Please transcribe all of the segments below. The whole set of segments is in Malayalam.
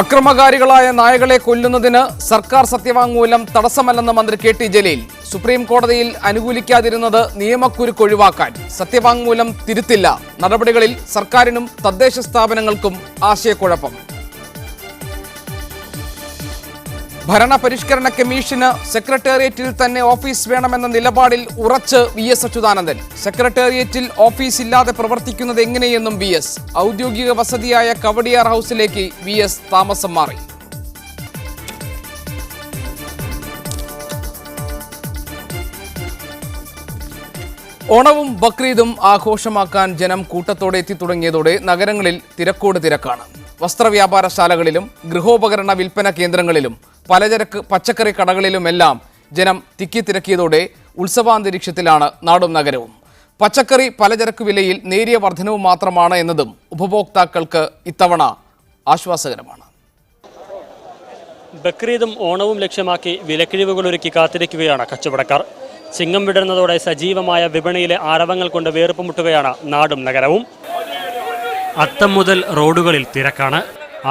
അക്രമകാരികളായ നായകളെ കൊല്ലുന്നതിന് സർക്കാർ സത്യവാങ്മൂലം തടസ്സമല്ലെന്ന് മന്ത്രി കെ.ടി. ജലീൽ. സുപ്രീം കോടതിയിൽ അനുകൂലിക്കാതിരുന്നത് നിയമക്കുരുക്ക് ഒഴിവാക്കാൻ. സത്യവാങ്മൂലം തിരുത്തില്ല. നടപടികളിൽ സർക്കാരിനും തദ്ദേശ സ്ഥാപനങ്ങൾക്കും ആശയക്കുഴപ്പം. ഭരണപരിഷ്കരണ കമ്മീഷന് സെക്രട്ടേറിയറ്റിൽ തന്നെ ഓഫീസ് വേണമെന്ന നിലപാടിൽ ഉറച്ച് വി.എസ്. അച്യുതാനന്ദൻ. സെക്രട്ടേറിയറ്റിൽ ഓഫീസ് ഇല്ലാതെ പ്രവർത്തിക്കുന്നത് എങ്ങനെയെന്നും വി.എസ്. ഔദ്യോഗിക വസതിയായ കവടിയാർ ഹൌസിലേക്ക് വി.എസ്. താമസം മാറി. ഓണവും ബക്രീദും ആഘോഷമാക്കാൻ ജനം കൂട്ടത്തോടെ എത്തിത്തുടങ്ങിയതോടെ നഗരങ്ങളിൽ തിരക്കോട് തിരക്കാണ്. വസ്ത്രവ്യാപാരശാലകളിലും ഗൃഹോപകരണ വിൽപ്പന കേന്ദ്രങ്ങളിലും പലചരക്ക് പച്ചക്കറി കടകളിലുമെല്ലാം ജനം തിക്കിത്തിരക്കിയതോടെ ഉത്സവാന്തരീക്ഷത്തിലാണ് നാടും നഗരവും. പച്ചക്കറി പലചരക്ക് വിലയിൽ നേരിയ വർധനവ് മാത്രമാണ് എന്നതും ഉപഭോക്താക്കൾക്ക് ഇത്തവണ ആശ്വാസകരമാണ്. ബക്രീദും ഓണവും ലക്ഷ്യമാക്കി വിലക്കിഴിവുകളൊരുക്കി കാത്തിരിക്കുകയാണ് കച്ചവടക്കാർ. ചിങ്ങം വിടരുന്നതോടെ സജീവമായ വിപണിയിലെ ആരവങ്ങൾ കൊണ്ട് വേർപ്പുമുട്ടുകയാണ് നാടും നഗരവും. അത്തം മുതൽ റോഡുകളിൽ തിരക്കാണ്.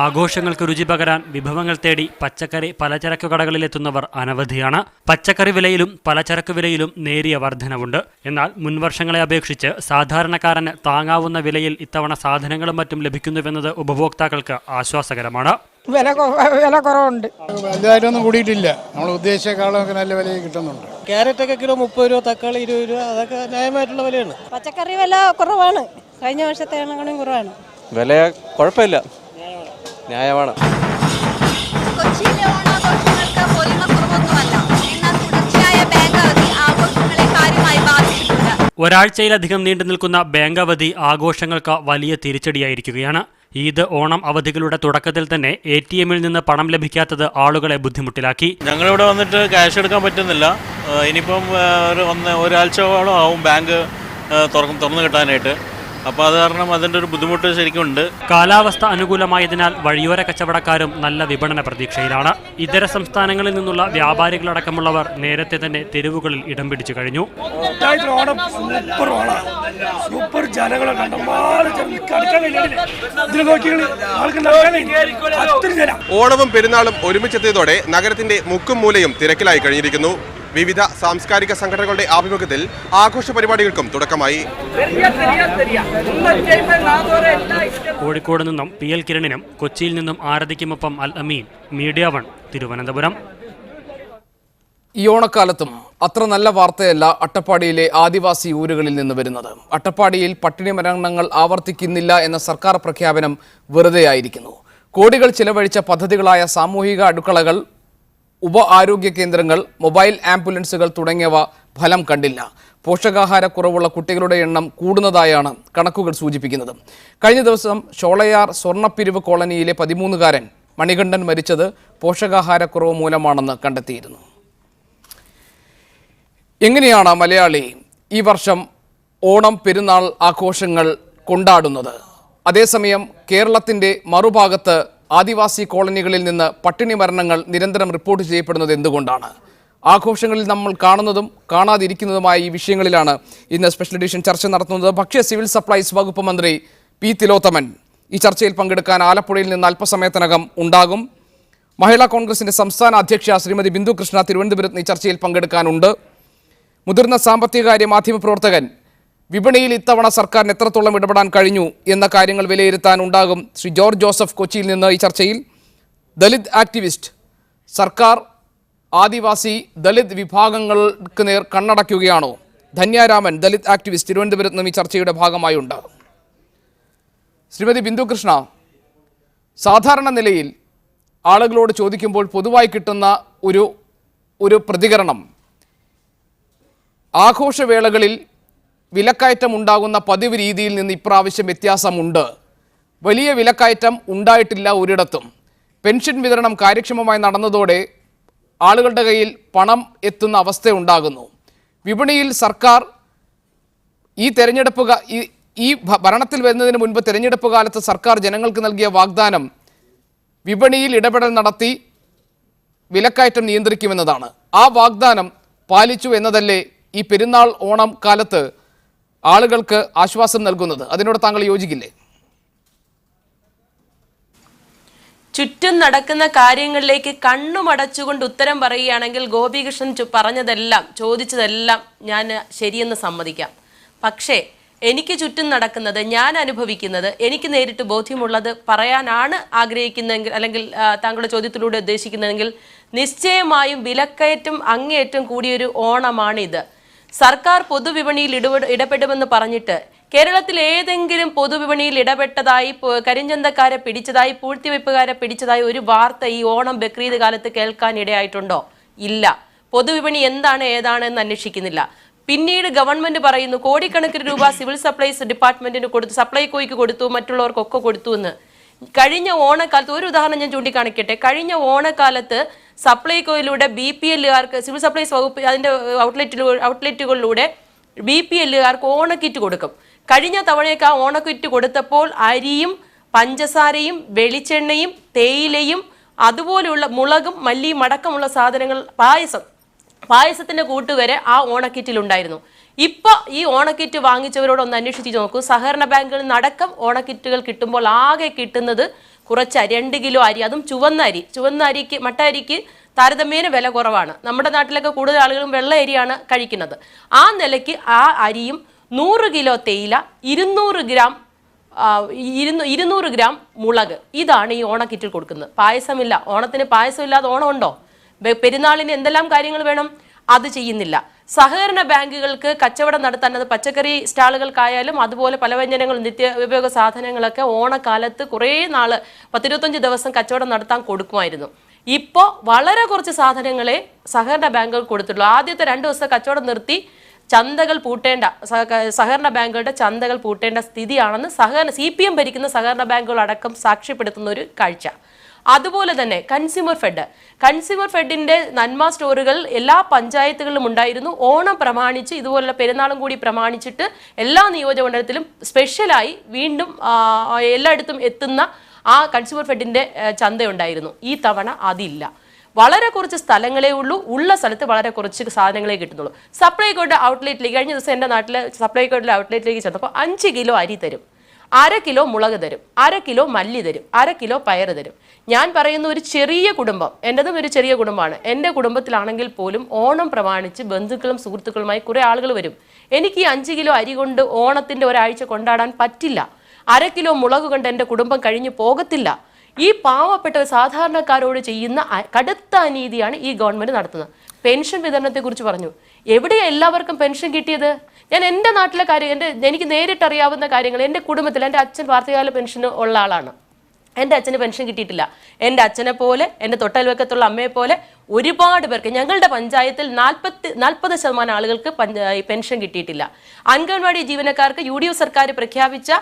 ആഘോഷങ്ങൾക്ക് രുചി പകരാൻ വിഭവങ്ങൾ തേടി പച്ചക്കറി പലചരക്ക് കടകളിലെത്തുന്നവർ അനവധിയാണ്. പച്ചക്കറി വിലയിലും പലചരക്ക് വിലയിലും നേരിയ വർധനവുണ്ട്. എന്നാൽ മുൻവർഷങ്ങളെ അപേക്ഷിച്ച് സാധാരണക്കാരന് താങ്ങാവുന്ന വിലയിൽ ഇത്തവണ സാധനങ്ങളും മറ്റും ലഭിക്കുന്നുവെന്നത് ഉപഭോക്താക്കൾക്ക് ആശ്വാസകരമാണ്. വില കുറവുണ്ട്. വലുതായിട്ടൊന്നും കൂടിയിട്ടില്ല. നമ്മൾ ഉദ്ദേശിച്ചേക്കാളൊക്കെ നല്ല വില കിട്ടുന്നുണ്ട്. ക്യാരറ്റൊക്കെ കിലോ 30 രൂപ, തക്കാളി 20 രൂപ, അതൊക്കെ ന്യായമായിട്ടുള്ള വിലയാണ്. പച്ചക്കറി വില കുറവാണ്, കഴിഞ്ഞ വർഷത്തേക്കാളും കുറവാണ്. വില കുഴപ്പമില്ല, ന്യായമാണ്. കൊച്ചിയിലെ ഓണാഘോഷങ്ങൾക്ക് പൊലിമക്കുറവൊന്നുമല്ല. എന്നാൽ തുടർച്ചയായ ബാങ്ക് അവധി ആഘോഷങ്ങളെ കാര്യമായി ബാധിച്ചിട്ടുണ്ട്. ഒരാഴ്ചയിലധികം നീണ്ടു നിൽക്കുന്ന ബാങ്ക് അവധി ആഘോഷങ്ങൾക്ക് വലിയ തിരിച്ചടിയായിരിക്കുകയാണ്. ഈദ്, ഓണം അവധികളുടെ തുടക്കത്തിൽ തന്നെ ATM-ൽ നിന്ന് പണം ലഭിക്കാത്തത് ആളുകളെ ബുദ്ധിമുട്ടിലാക്കി. ഞങ്ങളിവിടെ വന്നിട്ട് ക്യാഷ് എടുക്കാൻ പറ്റുന്നില്ല. ഇനിയിപ്പം ഒരാഴ്ചയോളം ആവും ബാങ്ക് തുറന്നു കിട്ടാനായിട്ട്. അപ്പോൾ അത് കാരണം അതിൻ്റെ ഒരു ബുദ്ധിമുട്ട് ശരിക്കും ഉണ്ട്. കാലാവസ്ഥ അനുകൂലമായതിനാൽ വഴിയോര കച്ചവടക്കാരും നല്ല വിപണന പ്രതീക്ഷയിലാണ്. ഇതര സംസ്ഥാനങ്ങളിൽ നിന്നുള്ള വ്യാപാരികളടക്കമുള്ളവർ നേരത്തെ തന്നെ തെരുവുകളിൽ ഇടം പിടിച്ചു കഴിഞ്ഞു. ഓണവും പെരുന്നാളും ഒരുമിച്ചെത്തിയതോടെ നഗരത്തിന്റെ മുക്കും മൂലയും തിരക്കിലായി കഴിഞ്ഞിരിക്കുന്നു. വിവിധ സാംസ്കാരിക സംഘടനകളുടെ ആഭിമുഖ്യത്തിൽ ആഘോഷ പരിപാടികൾക്കും തുടക്കമായി. കോഴിക്കോട് നിന്നും PL കിരണിനും കൊച്ചിയിൽ നിന്നും ആരതിക്കുമൊപ്പം അൽ അമീൻ, മീഡിയ 1, തിരുവനന്തപുരം. ഈ ഓണക്കാലത്തും അത്ര നല്ല വാർത്തയല്ല അട്ടപ്പാടിയിലെ ആദിവാസി ഊരുകളിൽ നിന്ന് വരുന്നത്. അട്ടപ്പാടിയിൽ പട്ടിണി മരണങ്ങൾ ആവർത്തിക്കുന്നില്ല എന്ന സർക്കാർ പ്രഖ്യാപനം വെറുതെയായിരിക്കുന്നു. കോടികൾ ചിലവഴിച്ച പദ്ധതികളായ സാമൂഹിക അടുക്കളകൾ, ഉപ ആരോഗ്യ കേന്ദ്രങ്ങൾ, മൊബൈൽ ആംബുലൻസുകൾ തുടങ്ങിയവ ഫലം കണ്ടില്ല. പോഷകാഹാരക്കുറവുള്ള കുട്ടികളുടെ എണ്ണം കൂടുന്നതായാണ് കണക്കുകൾ സൂചിപ്പിക്കുന്നത്. കഴിഞ്ഞ ദിവസം ഷോളയാർ സ്വർണ്ണപ്പിരിവ് കോളനിയിലെ 13-കാരൻ മണികണ്ഠൻ മരിച്ചത് പോഷകാഹാരക്കുറവ് മൂലമാണെന്ന് കണ്ടെത്തിയിരുന്നു. എങ്ങനെയാണ് മലയാളി ഈ വർഷം ഓണം പെരുന്നാൾ ആഘോഷങ്ങൾ കൊണ്ടാടുന്നത്? അതേസമയം കേരളത്തിൻ്റെ മറുഭാഗത്ത് ആദിവാസി കോളനികളിൽ നിന്ന് പട്ടിണി മരണങ്ങൾ നിരന്തരം റിപ്പോർട്ട് ചെയ്യപ്പെടുന്നത് എന്തുകൊണ്ടാണ്? ആഘോഷങ്ങളിൽ നമ്മൾ കാണുന്നതും കാണാതിരിക്കുന്നതുമായ ഈ വിഷയങ്ങളിലാണ് ഇന്ന് സ്പെഷ്യൽ എഡിഷൻ ചർച്ച നടത്തുന്നത്. ഭക്ഷ്യ സിവിൽ സപ്ലൈസ് വകുപ്പ് മന്ത്രി P. തിലോത്തമൻ ഈ ചർച്ചയിൽ പങ്കെടുക്കാൻ ആലപ്പുഴയിൽ നിന്ന് അല്പസമയത്തിനകം ഉണ്ടാകും. മഹിളാ കോൺഗ്രസിൻ്റെ സംസ്ഥാന അധ്യക്ഷ ശ്രീമതി ബിന്ദു കൃഷ്ണ തിരുവനന്തപുരത്ത് ഈ ചർച്ചയിൽ പങ്കെടുക്കാനുണ്ട്. മുതിർന്ന സാമ്പത്തികകാര്യ മാധ്യമപ്രവർത്തകൻ വിപണിയിൽ ഇത്തവണ സർക്കാരിന് എത്രത്തോളം ഇടപെടാൻ കഴിഞ്ഞു എന്ന കാര്യങ്ങൾ വിലയിരുത്താനുണ്ടാകും ശ്രീ ജോർജ് ജോസഫ് കൊച്ചിയിൽ നിന്ന് ഈ ചർച്ചയിൽ. ദലിത് ആക്ടിവിസ്റ്റ്, സർക്കാർ ആദിവാസി ദലിത് വിഭാഗങ്ങൾക്ക് നേർ കണ്ണടയ്ക്കുകയാണോ? ധന്യാരാമൻ, ദലിത് ആക്ടിവിസ്റ്റ്, തിരുവനന്തപുരത്ത് നിന്നും ഈ ചർച്ചയുടെ ഭാഗമായുണ്ട്. ശ്രീമതി ബിന്ദു കൃഷ്ണ, സാധാരണ നിലയിൽ ആളുകളോട് ചോദിക്കുമ്പോൾ പൊതുവായി കിട്ടുന്ന ഒരു പ്രതികരണം, ആഘോഷവേളകളിൽ വിലക്കയറ്റം ഉണ്ടാകുന്ന പതിവ് രീതിയിൽ നിന്ന് ഇപ്രാവശ്യം വ്യത്യാസമുണ്ട്. വലിയ വിലക്കയറ്റം ഉണ്ടായിട്ടില്ല ഒരിടത്തും. പെൻഷൻ വിതരണം കാര്യക്ഷമമായി നടന്നതോടെ ആളുകളുടെ കയ്യിൽ പണം എത്തുന്ന അവസ്ഥയുണ്ടാകുന്നു. വിപണിയിൽ സർക്കാർ ഈ ഭരണത്തിൽ വരുന്നതിന് മുൻപ് തെരഞ്ഞെടുപ്പ് കാലത്ത് സർക്കാർ ജനങ്ങൾക്ക് നൽകിയ വാഗ്ദാനം വിപണിയിൽ ഇടപെടൽ നടത്തി വിലക്കയറ്റം നിയന്ത്രിക്കുമെന്നതാണ്. ആ വാഗ്ദാനം പാലിച്ചു എന്നതല്ലേ ഈ പെരുന്നാൾ ഓണം കാലത്ത് ആളുകൾക്ക് ആശ്വാസം നൽകുന്നത്? അതിനോട് താങ്കൾ യോജിക്കില്ലേ? ചുറ്റും നടക്കുന്ന കാര്യങ്ങളിലേക്ക് കണ്ണുമടച്ചുകൊണ്ട് ഉത്തരം പറയുകയാണെങ്കിൽ ഗോപികൃഷ്ണൻ പറഞ്ഞതെല്ലാം ചോദിച്ചതെല്ലാം ഞാൻ ശരിയെന്ന് സമ്മതിക്കാം. പക്ഷേ എനിക്ക് ചുറ്റും നടക്കുന്നത്, ഞാൻ അനുഭവിക്കുന്നത്, എനിക്ക് നേരിട്ട് ബോധ്യമുള്ളത് പറയാനാണ് ആഗ്രഹിക്കുന്നതെങ്കിൽ, അല്ലെങ്കിൽ താങ്കളുടെ ചോദ്യത്തിലൂടെ ഉദ്ദേശിക്കുന്നതെങ്കിൽ, നിശ്ചയമായും വിലക്കയറ്റം അങ്ങേയറ്റം കൂടിയൊരു ഓണമാണിത്. സർക്കാർ പൊതുവിപണിയിൽ ഇടപെടുമെന്ന് പറഞ്ഞിട്ട് കേരളത്തിൽ ഏതെങ്കിലും പൊതുവിപണിയിൽ ഇടപെട്ടതായി, കരിഞ്ചന്തക്കാരെ പിടിച്ചതായി, പൂഴ്ത്തിവെപ്പുകാരെ പിടിച്ചതായി ഒരു വാർത്ത ഈ ഓണം ബക്രീദ് കാലത്ത് കേൾക്കാൻ ഇടയായിട്ടുണ്ടോ? ഇല്ല. പൊതുവിപണി എന്താണ് ഏതാണെന്ന് അന്വേഷിക്കുന്നില്ല. പിന്നീട് ഗവൺമെന്റ് പറയുന്നു കോടിക്കണക്കിന് രൂപ സിവിൽ സപ്ലൈസ് ഡിപ്പാർട്ട്മെന്റിന് കൊടുത്തു, സപ്ലൈകോയ്ക്ക് കൊടുത്തു, മറ്റുള്ളവർക്കൊക്കെ കൊടുത്തു എന്ന്. കഴിഞ്ഞ ഓണക്കാലത്ത് ഒരു ഉദാഹരണം ഞാൻ ചൂണ്ടിക്കാണിക്കട്ടെ. കഴിഞ്ഞ ഓണക്കാലത്ത് സപ്ലൈകോയിലൂടെ BPLകാർക്ക്, സിവിൽ സപ്ലൈസ് വകുപ്പ് അതിന്റെ ഔട്ട്ലെറ്റുകളിലൂടെ BPLകാർക്ക് ഓണക്കിറ്റ് കൊടുക്കും. കഴിഞ്ഞ തവണയൊക്കെ ആ ഓണക്കിറ്റ് കൊടുത്തപ്പോൾ അരിയും പഞ്ചസാരയും വെളിച്ചെണ്ണയും തേയിലയും അതുപോലെയുള്ള മുളകും മല്ലിയും അടക്കമുള്ള സാധനങ്ങൾ, പായസത്തിന്റെ കൂട്ടുവരെ ആ ഓണക്കിറ്റിലുണ്ടായിരുന്നു. ഇപ്പൊ ഈ ഓണക്കിറ്റ് വാങ്ങിച്ചവരോടൊന്ന് അന്വേഷിച്ച് നോക്കൂ. സഹകരണ ബാങ്കുകളിൽ നിന്നടക്കം ഓണക്കിറ്റുകൾ കിട്ടുമ്പോൾ ആകെ കിട്ടുന്നത് കുറച്ച് 2 കിലോ അരി, അതും ചുവന്ന അരിക്ക്, മട്ട അരിക്ക് താരതമ്യേന വില കുറവാണ്. നമ്മുടെ നാട്ടിലൊക്കെ കൂടുതൽ ആളുകളും വെള്ള അരിയാണ് കഴിക്കുന്നത്. ആ നിലയ്ക്ക് ആ അരിയും 100 കിലോ തേയില, 200 ഗ്രാം മുളക്, ഇതാണ് ഈ ഓണക്കിറ്റിൽ കൊടുക്കുന്നത്. പായസമില്ല. ഓണത്തിന് പായസമില്ലാതെ ഓണം ഉണ്ടോ? പെരുന്നാളിന് എന്തെല്ലാം കാര്യങ്ങൾ വേണം, അത് ചെയ്യുന്നില്ല. സഹകരണ ബാങ്കുകൾക്ക് കച്ചവടം നടത്താൻ, അത് പച്ചക്കറി സ്റ്റാളുകൾക്കായാലും അതുപോലെ പലവ്യഞ്ജനങ്ങൾ, നിത്യോപയോഗ സാധനങ്ങളൊക്കെ ഓണക്കാലത്ത് കുറേ നാള് 10-25 ദിവസം കച്ചവടം നടത്താൻ കൊടുക്കുമായിരുന്നു. ഇപ്പോൾ വളരെ കുറച്ച് സാധനങ്ങളെ സഹകരണ ബാങ്കുകൾ കൊടുത്തുള്ളൂ. ആദ്യത്തെ 2 ദിവസം കച്ചവടം നിർത്തി ചന്തകൾ പൂട്ടേണ്ട, സഹകരണ ബാങ്കുകളുടെ ചന്തകൾ പൂട്ടേണ്ട സ്ഥിതിയാണെന്ന് CPM ഭരിക്കുന്ന സഹകരണ ബാങ്കുകൾ അടക്കം സാക്ഷ്യപ്പെടുത്തുന്ന ഒരു കാഴ്ച. അതുപോലെ തന്നെ കൺസ്യൂമർ ഫെഡിന്റെ നന്മ സ്റ്റോറുകൾ എല്ലാ പഞ്ചായത്തുകളിലും ഉണ്ടായിരുന്നു. ഓണം പ്രമാണിച്ച്, ഇതുപോലുള്ള പെരുന്നാളും കൂടി പ്രമാണിച്ചിട്ട് എല്ലാ നിയോജകമണ്ഡലത്തിലും സ്പെഷ്യലായി വീണ്ടും എല്ലായിടത്തും എത്തുന്ന ആ കൺസ്യൂമർ ഫെഡിന്റെ ചന്തയുണ്ടായിരുന്നു. ഈ തവണ അതില്ല. വളരെ കുറച്ച് സ്ഥലങ്ങളേ ഉള്ളൂ. ഉള്ള സ്ഥലത്ത് വളരെ കുറച്ച് സാധനങ്ങളെ കിട്ടുന്നുള്ളൂ. സപ്ലൈകോയുടെ ഔട്ട്ലെറ്റിലേക്ക്, കഴിഞ്ഞ ദിവസം എൻ്റെ നാട്ടിലെ സപ്ലൈകോയുടെ ഔട്ട്ലെറ്റിലേക്ക് ചെന്നപ്പോൾ 5 കിലോ അരി തരും, 1/2 കിലോ മുളക് തരും, 1/2 കിലോ മല്ലി തരും, 1/2 കിലോ പയർ തരും. ഞാൻ പറയുന്ന ഒരു ചെറിയ കുടുംബം, എൻ്റെതും ഒരു ചെറിയ കുടുംബമാണ്. എൻ്റെ കുടുംബത്തിലാണെങ്കിൽ പോലും ഓണം പ്രമാണിച്ച് ബന്ധുക്കളും സുഹൃത്തുക്കളുമായി കുറേ ആളുകൾ വരും. എനിക്ക് ഈ 5 കിലോ അരി കൊണ്ട് ഓണത്തിൻ്റെ ഒരാഴ്ച കൊണ്ടാടാൻ പറ്റില്ല. 1/2 കിലോ മുളക് കൊണ്ട് എൻ്റെ കുടുംബം കഴിഞ്ഞു പോകത്തില്ല. ഈ പാവപ്പെട്ട സാധാരണക്കാരോട് ചെയ്യുന്ന കടുത്ത അനീതിയാണ് ഈ ഗവൺമെന്റ് നടത്തുന്നത്. പെൻഷൻ വിതരണത്തെക്കുറിച്ച് പറഞ്ഞു. എവിടെയാണ് എല്ലാവർക്കും പെൻഷൻ കിട്ടിയത്? ഞാൻ എൻ്റെ നാട്ടിലെ കാര്യം, എനിക്ക് നേരിട്ടറിയാവുന്ന കാര്യങ്ങൾ, എൻ്റെ കുടുംബത്തിൽ എൻ്റെ അച്ഛൻ വാർദ്ധകാല പെൻഷൻ ഉള്ള ആളാണ്. എൻ്റെ അച്ഛന് പെൻഷൻ കിട്ടിയിട്ടില്ല. എൻ്റെ അച്ഛനെ പോലെ, എൻ്റെ തൊട്ടയൽവക്കത്തുള്ള അമ്മയെ പോലെ ഒരുപാട് പേർക്ക്, ഞങ്ങളുടെ പഞ്ചായത്തിൽ 40% ആളുകൾക്ക് പെൻഷൻ കിട്ടിയിട്ടില്ല. അംഗൻവാടി ജീവനക്കാർക്ക് UDF സർക്കാർ പ്രഖ്യാപിച്ച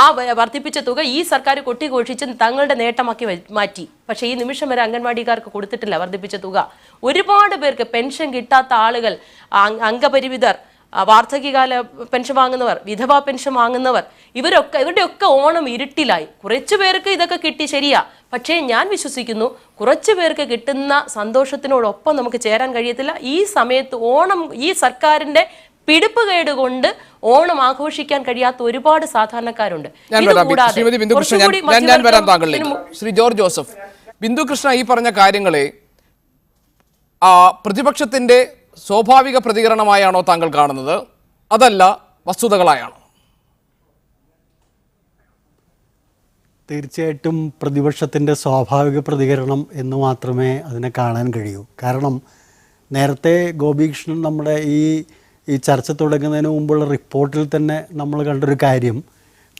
ആ വർദ്ധിപ്പിച്ച തുക ഈ സർക്കാർ കൊട്ടിഘോഷിച്ച് തങ്ങളുടെ നേട്ടമാക്കി മാറ്റി. പക്ഷേ ഈ നിമിഷം വരെ അംഗൻവാടിക്കാർക്ക് കൊടുത്തിട്ടില്ല വർദ്ധിപ്പിച്ച തുക. ഒരുപാട് പേർക്ക് പെൻഷൻ കിട്ടാത്ത ആളുകൾ, അംഗപരിമിതർ, വാർദ്ധക്യകാല പെൻഷൻ വാങ്ങുന്നവർ, വിധവാ പെൻഷൻ വാങ്ങുന്നവർ, ഇവരുടെയൊക്കെ ഓണം ഇരുട്ടിലായി. കുറച്ചു പേർക്ക് ഇതൊക്കെ കിട്ടി, ശരിയാ. പക്ഷേ ഞാൻ വിശ്വസിക്കുന്നു കുറച്ചു പേർക്ക് കിട്ടുന്ന സന്തോഷത്തിനോടൊപ്പം നമുക്ക് ചേരാൻ കഴിയത്തില്ല. ഈ സമയത്ത് ഓണം, ഈ സർക്കാരിന്റെ പിടിപ്പുകേട് കൊണ്ട് ഓണം ആഘോഷിക്കാൻ കഴിയാത്ത ഒരുപാട് സാധാരണക്കാരുണ്ട്. ശ്രീ ജോർജ് ജോസഫ്, ബിന്ദുകൃഷ്ണ ഈ പറഞ്ഞ കാര്യങ്ങളെ പ്രതിപക്ഷത്തിന്റെ സ്വാഭാവിക പ്രതികരണമായാണോ താങ്കൾ കാണുന്നത്, അതല്ല വസ്തുതകളായാണോ? തീർച്ചയായിട്ടും പ്രതിപക്ഷത്തിൻ്റെ സ്വാഭാവിക പ്രതികരണം എന്ന് മാത്രമേ അതിനെ കാണാൻ കഴിയൂ. കാരണം നേരത്തെ ഗോപികൃഷ്ണൻ നമ്മുടെ ഈ ചർച്ച തുടങ്ങുന്നതിന് മുമ്പുള്ള റിപ്പോർട്ടിൽ തന്നെ നമ്മൾ കണ്ടൊരു കാര്യം,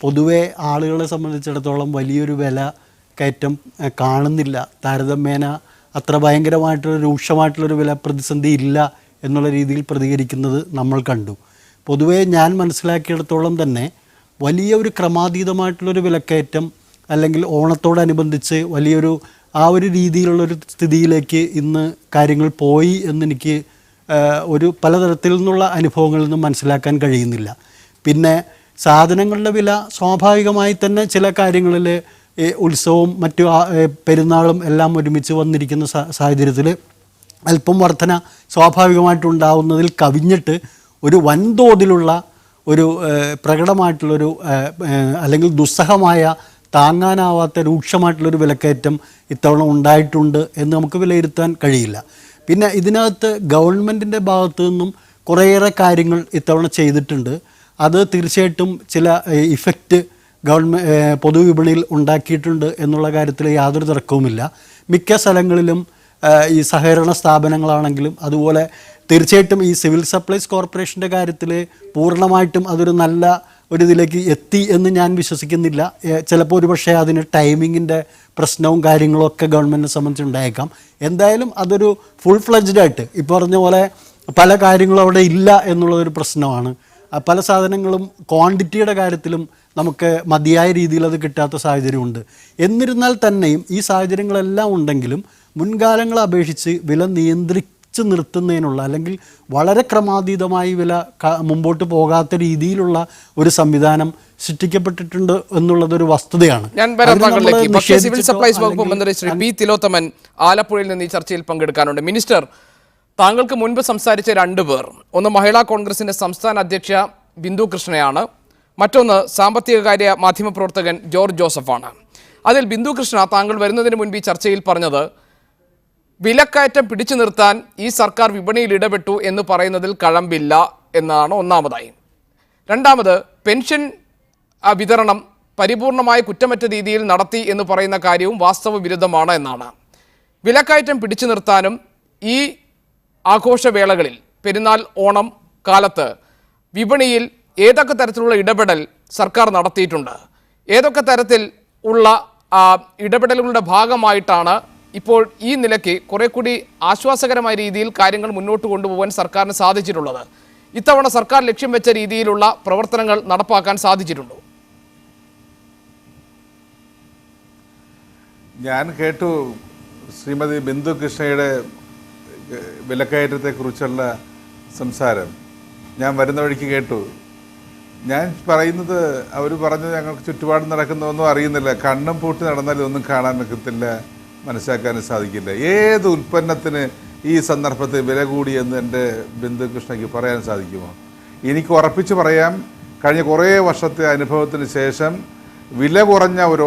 പൊതുവെ ആളുകളെ സംബന്ധിച്ചിടത്തോളം വലിയൊരു വില കയറ്റം കാണുന്നില്ല, താരതമ്യേന അത്ര ഭയങ്കരമായിട്ടുള്ള രൂക്ഷമായിട്ടുള്ളൊരു വില പ്രതിസന്ധി ഇല്ല എന്നുള്ള രീതിയിൽ പ്രതികരിക്കുന്നത് നമ്മൾ കണ്ടു. പൊതുവെ ഞാൻ മനസ്സിലാക്കിയിടത്തോളം തന്നെ വലിയ ഒരു ക്രമാതീതമായിട്ടുള്ളൊരു വിലക്കയറ്റം അല്ലെങ്കിൽ ഓണത്തോടനുബന്ധിച്ച് വലിയൊരു ആ ഒരു രീതിയിലുള്ളൊരു സ്ഥിതിയിലേക്ക് ഇന്ന് കാര്യങ്ങൾ പോയി എന്നെനിക്ക് ഒരു പലതരത്തിൽ നിന്നുള്ള അനുഭവങ്ങളിൽ നിന്നും മനസ്സിലാക്കാൻ കഴിയുന്നില്ല. പിന്നെ സാധനങ്ങളുടെ വില സ്വാഭാവികമായി തന്നെ ചില കാര്യങ്ങളിൽ ഉത്സവവും മറ്റു പെരുന്നാളും എല്ലാം ഒരുമിച്ച് വന്നിരിക്കുന്ന സാഹചര്യത്തിൽ അല്പം വർധന സ്വാഭാവികമായിട്ടുണ്ടാവുന്നതിൽ കവിഞ്ഞിട്ട് ഒരു വൻതോതിലുള്ള ഒരു പ്രകടമായിട്ടുള്ളൊരു അല്ലെങ്കിൽ ദുസ്സഹമായ താങ്ങാനാവാത്ത രൂക്ഷമായിട്ടുള്ളൊരു വിലക്കയറ്റം ഇത്തവണ ഉണ്ടായിട്ടുണ്ട് എന്ന് നമുക്ക് വിലയിരുത്താൻ കഴിയില്ല. പിന്നെ ഇതിനകത്ത് ഗവൺമെൻറ്റിൻ്റെ ഭാഗത്തു നിന്നും കുറേയേറെ കാര്യങ്ങൾ ഇത്തവണ ചെയ്തിട്ടുണ്ട്. അത് തീർച്ചയായിട്ടും ചില ഇഫക്റ്റ് പൊതുവിപണിയിൽ ഉണ്ടാക്കിയിട്ടുണ്ട് എന്നുള്ള കാര്യത്തിൽ യാതൊരു തർക്കവുമില്ല. മിക്ക സ്ഥലങ്ങളിലും ഈ സഹകരണ സ്ഥാപനങ്ങളാണെങ്കിലും അതുപോലെ തീർച്ചയായിട്ടും ഈ സിവിൽ സപ്ലൈസ് കോർപ്പറേഷൻ്റെ കാര്യത്തിൽ പൂർണ്ണമായിട്ടും അതൊരു നല്ല ഒരു ഇതിലേക്ക് എത്തി എന്ന് ഞാൻ വിശ്വസിക്കുന്നില്ല. ചിലപ്പോൾ ഒരുപക്ഷെ അതിന് ടൈമിങ്ങിൻ്റെ പ്രശ്നവും കാര്യങ്ങളും ഒക്കെ ഗവൺമെൻറ്റിനെ സംബന്ധിച്ചുണ്ടായേക്കാം. എന്തായാലും അതൊരു ഫുൾ ഫ്ലെഡ്ജ്ഡായിട്ട് ഇപ്പോൾ പറഞ്ഞ പോലെ പല കാര്യങ്ങളും അവിടെ ഇല്ല എന്നുള്ളതൊരു പ്രശ്നമാണ്. പല സാധനങ്ങളും ക്വാണ്ടിറ്റിയുടെ കാര്യത്തിലും നമുക്ക് മതിയായ രീതിയിൽ അത് കിട്ടാത്ത സാഹചര്യമുണ്ട്. എന്നിരുന്നാൽ തന്നെയും ഈ സാഹചര്യങ്ങളെല്ലാം ഉണ്ടെങ്കിലും മുൻകാലങ്ങളെ അപേക്ഷിച്ച് വില നിയന്ത്രിച്ച് നിർത്തുന്നതിനുള്ള അല്ലെങ്കിൽ വളരെ ക്രമാതീതമായി വില മുമ്പോട്ട് പോകാത്ത രീതിയിലുള്ള ഒരു സംവിധാനം സൃഷ്ടിക്കപ്പെട്ടിട്ടുണ്ട് എന്നുള്ളതൊരു വസ്തുതയാണ്. സിവിൽ സപ്ലൈസ് വകുപ്പ് മന്ത്രി ശ്രീ പി തിലോത്തമൻ ആലപ്പുഴയിൽ നിന്ന് ഈ ചർച്ചയിൽ പങ്കെടുക്കാനുണ്ട്. മിനിസ്റ്റർ, താങ്കൾക്ക് മുൻപ് സംസാരിച്ച 2 പേർ, ഒന്ന് മഹിളാ കോൺഗ്രസിന്റെ സംസ്ഥാന അധ്യക്ഷ ബിന്ദു കൃഷ്ണയാണ്, മറ്റൊന്ന് സാമ്പത്തികകാര്യ മാധ്യമപ്രവർത്തകൻ ജോർജ് ജോസഫാണ്. അതിൽ ബിന്ദു കൃഷ്ണ താങ്കൾ വരുന്നതിന് മുൻപ് ഈ ചർച്ചയിൽ പറഞ്ഞത് വിലക്കയറ്റം പിടിച്ചു നിർത്താൻ ഈ സർക്കാർ വിപണിയിൽ ഇടപെട്ടു എന്ന് പറയുന്നതിൽ കഴമ്പില്ല എന്നാണ് ഒന്നാമതായി. രണ്ടാമത്, പെൻഷൻ വിതരണം പരിപൂർണമായ കുറ്റമറ്റ രീതിയിൽ നടത്തി എന്ന് പറയുന്ന കാര്യവും വാസ്തവ വിരുദ്ധമാണ് എന്നാണ്. വിലക്കയറ്റം പിടിച്ചു നിർത്താനും ഈ ആഘോഷവേളകളിൽ പെരുന്നാൾ ഓണം കാലത്ത് വിപണിയിൽ ഏതൊക്കെ തരത്തിലുള്ള ഇടപെടൽ സർക്കാർ നടത്തിയിട്ടുണ്ട്, ഏതൊക്കെ തരത്തിൽ ഉള്ള ഇടപെടലുകളുടെ ഭാഗമായിട്ടാണ് ഇപ്പോൾ ഈ നിലയ്ക്ക് കുറെ കൂടി ആശ്വാസകരമായ രീതിയിൽ കാര്യങ്ങൾ മുന്നോട്ട് കൊണ്ടുപോകാൻ സർക്കാരിന് സാധിച്ചിട്ടുള്ളത്? ഇത്തവണ സർക്കാർ ലക്ഷ്യം വെച്ച രീതിയിലുള്ള പ്രവർത്തനങ്ങൾ നടപ്പാക്കാൻ സാധിച്ചിട്ടുണ്ടോ? ഞാൻ കേട്ടു ശ്രീമതി ബിന്ദു കൃഷ്ണയുടെ വിലക്കയറ്റത്തെക്കുറിച്ചുള്ള സംസാരം. ഞാൻ വരുന്ന വഴിക്ക് കേട്ടു. ഞാൻ പറയുന്നത്, അവർ പറഞ്ഞത് ഞങ്ങൾക്ക് ചുറ്റുപാട് നടക്കുന്നതൊന്നും അറിയുന്നില്ല, കണ്ണും പൂട്ടി നടന്നാലും ഒന്നും കാണാൻ പറ്റത്തില്ല, മനസ്സിലാക്കാനും സാധിക്കില്ല. ഏത് ഉൽപ്പന്നത്തിന് ഈ സന്ദർഭത്തിൽ വില കൂടിയെന്ന് എൻ്റെ ബിന്ദു കൃഷ്ണയ്ക്ക് പറയാൻ സാധിക്കുമോ? എനിക്ക് ഉറപ്പിച്ച് പറയാം, കഴിഞ്ഞ കുറേ വർഷത്തെ അനുഭവത്തിന് ശേഷം വില കുറഞ്ഞ ഒരു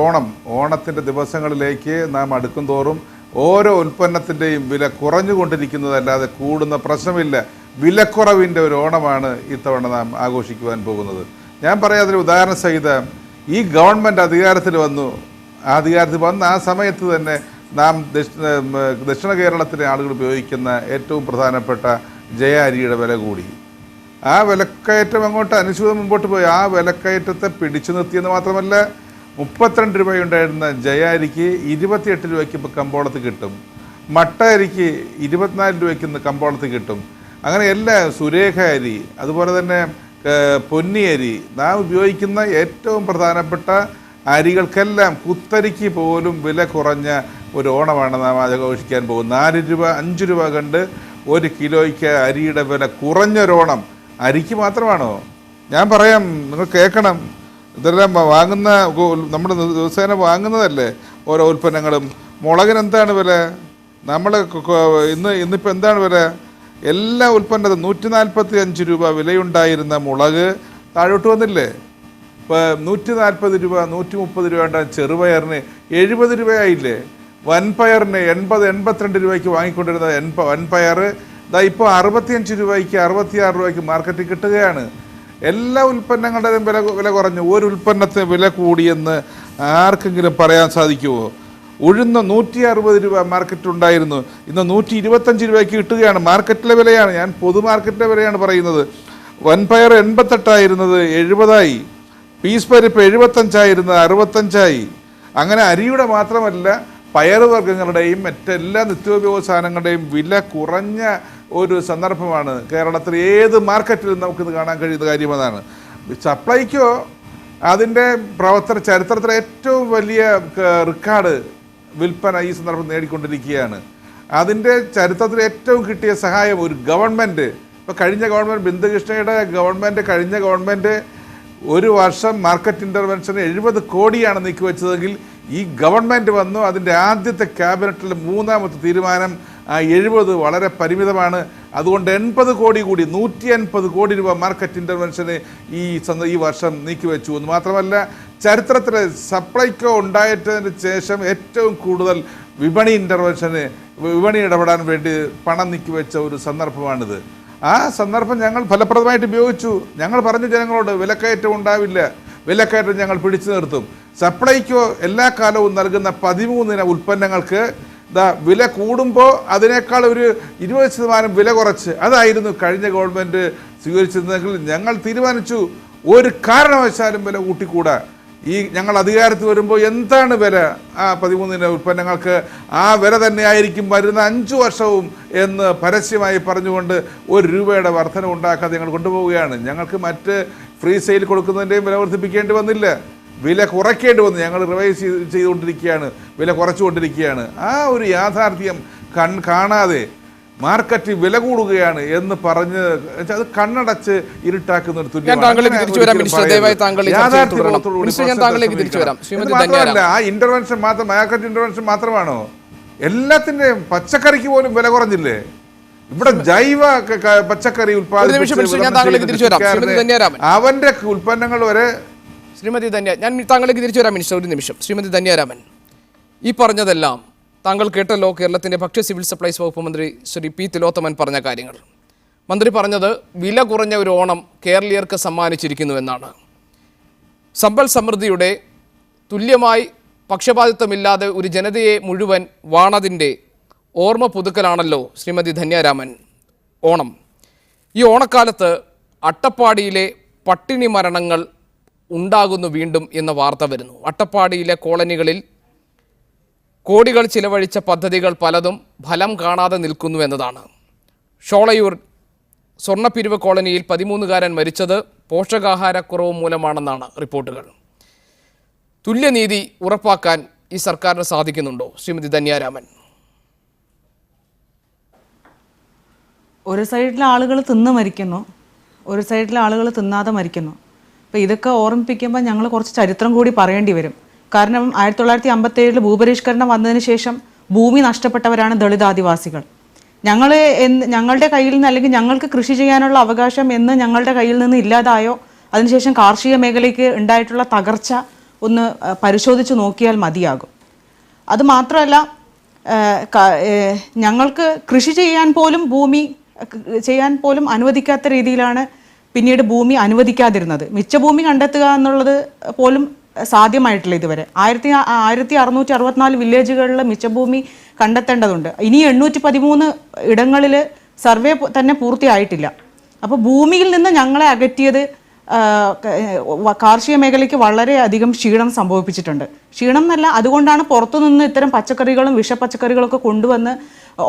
ഓണത്തിൻ്റെ ദിവസങ്ങളിലേക്ക് നാം അടുക്കും തോറും ഓരോ ഉൽപ്പന്നത്തിൻ്റെയും വില കുറഞ്ഞുകൊണ്ടിരിക്കുന്നതല്ലാതെ കൂടുന്ന പ്രശ്നമില്ല. വിലക്കുറവിൻ്റെ ഒരു ഓണമാണ് ഇത്തവണ നാം ആഘോഷിക്കുവാൻ പോകുന്നത്. ഞാൻ പറയാം, അതിന് ഉദാഹരണ സഹിതം ഈ ഗവൺമെൻറ് അധികാരത്തിൽ വന്നു. അധികാരത്തിൽ വന്ന ആ സമയത്ത് തന്നെ നാം ദക്ഷിണ കേരളത്തിലെ ആളുകൾ ഉപയോഗിക്കുന്ന ഏറ്റവും പ്രധാനപ്പെട്ട ജയ അരിയുടെ വില കൂടി. ആ വിലക്കയറ്റം അങ്ങോട്ട് അനുസൃതം മുമ്പോട്ട് പോയി. ആ വിലക്കയറ്റത്തെ പിടിച്ചു നിർത്തിയെന്ന് മാത്രമല്ല, 32 രൂപയുണ്ടായിരുന്ന ജയ അരിക്ക് 28 രൂപയ്ക്ക് ഇപ്പോൾ കമ്പോളത്ത് കിട്ടും. മട്ട അരിക്ക് 24 രൂപയ്ക്ക് ഇന്ന് കമ്പോളത്ത് കിട്ടും. അങ്ങനെ എല്ലാ സുരേഖ അരി, അതുപോലെ തന്നെ പൊന്നി അരി, നാം ഉപയോഗിക്കുന്ന ഏറ്റവും പ്രധാനപ്പെട്ട അരികൾക്കെല്ലാം കുത്തരിക്ക് പോലും വില കുറഞ്ഞ ഒരു ഓണമാണ് നാം ആഘോഷിക്കാൻ പോകുന്നത്. 4 രൂപ 5 രൂപ കണ്ട് 1 കിലോയ്ക്ക് അരിയുടെ വില കുറഞ്ഞൊരോണം. അരിക്ക് മാത്രമാണോ? ഞാൻ പറയാം, നിങ്ങൾ കേൾക്കണം. ഇതെല്ലാം വാങ്ങുന്ന, നമ്മൾ ദിവസേന വാങ്ങുന്നതല്ലേ ഓരോ ഉൽപ്പന്നങ്ങളും. മുളകിന് എന്താണ് വില? നമ്മൾ ഇന്നിപ്പോൾ എന്താണ് വില? എല്ലാ ഉൽപ്പന്നത്തും 145 രൂപ വിലയുണ്ടായിരുന്ന മുളക് താഴോട്ട് വന്നില്ലേ? ഇപ്പോൾ 140 രൂപ 130 രൂപ ഉണ്ടാകും. ചെറുപയറിന് 70 രൂപയായില്ലേ? വൻപയറിന് 80-82 രൂപയ്ക്ക് വാങ്ങിക്കൊണ്ടിരുന്ന വൻപയർ ഇപ്പോൾ 65 രൂപയ്ക്ക് 66 രൂപയ്ക്ക് മാർക്കറ്റിൽ കിട്ടുകയാണ്. എല്ലാ ഉൽപ്പന്നങ്ങളുടെയും വില കുറഞ്ഞു. ഒരു ഉൽപ്പന്നത്തിന് വില കൂടിയെന്ന് ആർക്കെങ്കിലും പറയാൻ സാധിക്കുമോ? ഉഴുന്ന് 160 രൂപ മാർക്കറ്റുണ്ടായിരുന്നു, ഇന്ന് 125 രൂപയ്ക്ക് കിട്ടുകയാണ്. മാർക്കറ്റിലെ വിലയാണ്, ഞാൻ പൊതുമാർക്കറ്റിലെ വിലയാണ് പറയുന്നത്. വൻപയർ 88 70 പീസ് പരിപ്പ് 75 65. അങ്ങനെ അരിയുടെ മാത്രമല്ല, പയറുവർഗ്ഗങ്ങളുടെയും മറ്റെല്ലാ നിത്യോപയോഗ സാധനങ്ങളുടെയും വില കുറഞ്ഞ ഒരു സന്ദർഭമാണ് കേരളത്തിൽ. ഏത് മാർക്കറ്റിലും നമുക്കിത് കാണാൻ കഴിയുന്ന കാര്യമെന്നാണ്. സപ്ലൈക്കോ അതിൻ്റെ ചരിത്രത്തിലെ ഏറ്റവും വലിയ റെക്കോർഡ് വിൽപ്പന ഈ സന്ദർഭം നേടിക്കൊണ്ടിരിക്കുകയാണ്. അതിൻ്റെ ചരിത്രത്തിൽ ഏറ്റവും കിട്ടിയ സഹായം ഒരു ഗവൺമെൻറ്, ഇപ്പോൾ കഴിഞ്ഞ ഗവൺമെൻറ്, ബിന്ദുകൃഷ്ണയുടെ ഗവൺമെൻറ്, കഴിഞ്ഞ ഗവൺമെൻറ് ഒരു വർഷം മാർക്കറ്റ് ഇൻ്റർവെൻഷന് 70 കോടിയാണ് നീക്കിവെച്ചതെങ്കിൽ ഈ ഗവൺമെൻറ് വന്നു. അതിൻ്റെ ആദ്യത്തെ ക്യാബിനറ്റിലെ 3ാമത്തെ തീരുമാനം 70 വളരെ പരിമിതമാണ്. അതുകൊണ്ട് 80 കോടി കൂടി 150 കോടി രൂപ മാർക്കറ്റ് ഇൻ്റർവെൻഷന് ഈ വർഷം നീക്കിവെച്ചു എന്ന് മാത്രമല്ല ചരിത്രത്തിൽ സപ്ലൈകോ ഉണ്ടായതിന് ശേഷം ഏറ്റവും കൂടുതൽ വിപണി ഇടപെടാൻ വേണ്ടി പണം നീക്കിവെച്ച ഒരു സന്ദർഭമാണിത്. ആ സന്ദർഭം ഞങ്ങൾ ഫലപ്രദമായിട്ട് ഉപയോഗിച്ചു. ഞങ്ങൾ പറഞ്ഞു ജനങ്ങളോട് വിലക്കയറ്റം ഉണ്ടാവില്ല, വിലക്കയറ്റം ഞങ്ങൾ പിടിച്ചു നിർത്തും. സപ്ലൈകോ എല്ലാ കാലവും നൽകുന്ന 13 ഇനം ഉൽപ്പന്നങ്ങൾക്ക് വില കൂടുമ്പോൾ അതിനേക്കാൾ ഒരു 20% വില കുറച്ച് അതായിരുന്നു കഴിഞ്ഞ ഗവൺമെൻറ് സ്വീകരിച്ചിരുന്നെങ്കിൽ ഞങ്ങൾ തീരുമാനിച്ചു ഒരു കാരണവശാലും വില കൂട്ടിക്കൂടാ. ഞങ്ങൾ അധികാരത്തിൽ വരുമ്പോൾ എന്താണ് വില ആ 13 ഇനം ഉൽപ്പന്നങ്ങൾക്ക്, ആ വില തന്നെയായിരിക്കും വരുന്ന 5 വർഷവും എന്ന് പരസ്യമായി പറഞ്ഞുകൊണ്ട് ₹1 വർധന ഉണ്ടാക്കാതെ ഞങ്ങൾ കൊണ്ടുപോവുകയാണ്. ഞങ്ങൾക്ക് മറ്റ് ഫ്രീ സെയിൽ കൊടുക്കുന്നതിൻ്റെയും വില വർദ്ധിപ്പിക്കേണ്ടി വന്നില്ല, വില കുറയ്ക്കേണ്ടി വന്നു. ഞങ്ങൾ റിവൈസ് ചെയ്തുകൊണ്ടിരിക്കുകയാണ്, വില കുറച്ചുകൊണ്ടിരിക്കുകയാണ്. ആ ഒരു യാഥാർത്ഥ്യം കാണാതെ മാർക്കറ്റ് വില കൂടുകയാണ് എന്ന് പറഞ്ഞ് അത് കണ്ണടച്ച് ഇരുട്ടാക്കുന്ന ഒരു മാത്രമല്ല ആ ഇന്റർവെൻഷൻ മാത്രം, മാർക്കറ്റ് ഇന്റർവെൻഷൻ മാത്രമാണോ? എല്ലാത്തിൻ്റെയും പച്ചക്കറിക്ക് പോലും വില കുറഞ്ഞില്ലേ? ഇവിടെ ജൈവ പച്ചക്കറി അവന്റെ ഉൽപ്പന്നങ്ങൾ വരെ. ശ്രീമതി ധന്യ, ഞാൻ താങ്കളിലേക്ക് തിരിച്ചു വരാം മിനിസ്റ്റർ, ഒരു നിമിഷം. ശ്രീമതി ധന്യാരാമൻ, ഈ പറഞ്ഞതെല്ലാം താങ്കൾ കേട്ടല്ലോ. കേരളത്തിൻ്റെ ഭക്ഷ്യ സിവിൽ സപ്ലൈസ് വകുപ്പ് മന്ത്രി ശ്രീ പി തിലോത്തമൻ പറഞ്ഞ കാര്യങ്ങൾ. മന്ത്രി പറഞ്ഞത് വില കുറഞ്ഞ ഒരു ഓണം കേരളീയർക്ക് സമ്മാനിച്ചിരിക്കുന്നു എന്നാണ്. സമ്പൽ സമൃദ്ധിയുടെ തുല്യമായി പക്ഷപാതിത്വമില്ലാതെ ഒരു ജനതയെ മുഴുവൻ വാണതിൻ്റെ ഓർമ്മ പുതുക്കലാണല്ലോ ശ്രീമതി ധന്യാരാമൻ ഓണം. ഈ ഓണക്കാലത്ത് അട്ടപ്പാടിയിലെ പട്ടിണി മരണങ്ങൾ ഉണ്ടാകുന്നു വീണ്ടും എന്ന വാർത്ത വരുന്നു. അട്ടപ്പാടിയിലെ കോളനികളിൽ കോടികൾ ചിലവഴിച്ച പദ്ധതികൾ പലതും ഫലം കാണാതെ നിൽക്കുന്നു എന്നതാണ്. ഷോളയൂർ സ്വർണ്ണപ്പിരിവ് കോളനിയിൽ 13കാരൻ മരിച്ചത് പോഷകാഹാരക്കുറവ് മൂലമാണെന്നാണ് റിപ്പോർട്ടുകൾ. തുല്യനീതി ഉറപ്പാക്കാൻ ഈ സർക്കാരിന് സാധിക്കുന്നുണ്ടോ ശ്രീമതി ധന്യാരാമൻ? ഒരു സൈഡിലെ ആളുകൾ തിന്ന് മരിക്കുന്നു, ഒരു സൈഡിലെ ആളുകൾ തിന്നാതെ മരിക്കുന്നു. അപ്പോൾ ഇതൊക്കെ ഓർമ്മിപ്പിക്കുമ്പോൾ ഞങ്ങൾ കുറച്ച് ചരിത്രം കൂടി പറയേണ്ടി വരും. കാരണം 1957 ഭൂപരിഷ്കരണം വന്നതിന് ശേഷം ഭൂമി നഷ്ടപ്പെട്ടവരാണ് ദളിത് ആദിവാസികൾ. ഞങ്ങളുടെ കയ്യിൽ നിന്ന്, അല്ലെങ്കിൽ ഞങ്ങൾക്ക് കൃഷി ചെയ്യാനുള്ള അവകാശം എന്ന് ഞങ്ങളുടെ കയ്യിൽ നിന്ന് ഇല്ലാതായോ, അതിനുശേഷം കാർഷിക മേഖലയ്ക്ക് ഉണ്ടായിട്ടുള്ള തകർച്ച ഒന്ന് പരിശോധിച്ച് നോക്കിയാൽ മതിയാകും. അതുമാത്രമല്ല, ഞങ്ങൾക്ക് കൃഷി ചെയ്യാൻ പോലും അനുവദിക്കാത്ത രീതിയിലാണ് പിന്നീട് ഭൂമി അനുവദിക്കാതിരുന്നത്. മിച്ച ഭൂമി കണ്ടെത്തുക എന്നുള്ളത് പോലും സാധ്യമായിട്ടില്ല ഇതുവരെ. 1664 വില്ലേജുകളിൽ മിച്ചഭൂമി കണ്ടെത്തേണ്ടതുണ്ട്. ഇനി 813 ഇടങ്ങളിൽ സർവേ തന്നെ പൂർത്തിയായിട്ടില്ല. അപ്പോൾ ഭൂമിയിൽ നിന്ന് ഞങ്ങളെ അകറ്റിയത് കാർഷിക മേഖലയ്ക്ക് വളരെയധികം ക്ഷീണം സംഭവിപ്പിച്ചിട്ടുണ്ട്. ക്ഷീണം എന്നല്ല, അതുകൊണ്ടാണ് പുറത്തുനിന്ന് ഇത്തരം പച്ചക്കറികളും വിഷപ്പച്ചക്കറികളൊക്കെ കൊണ്ടുവന്ന്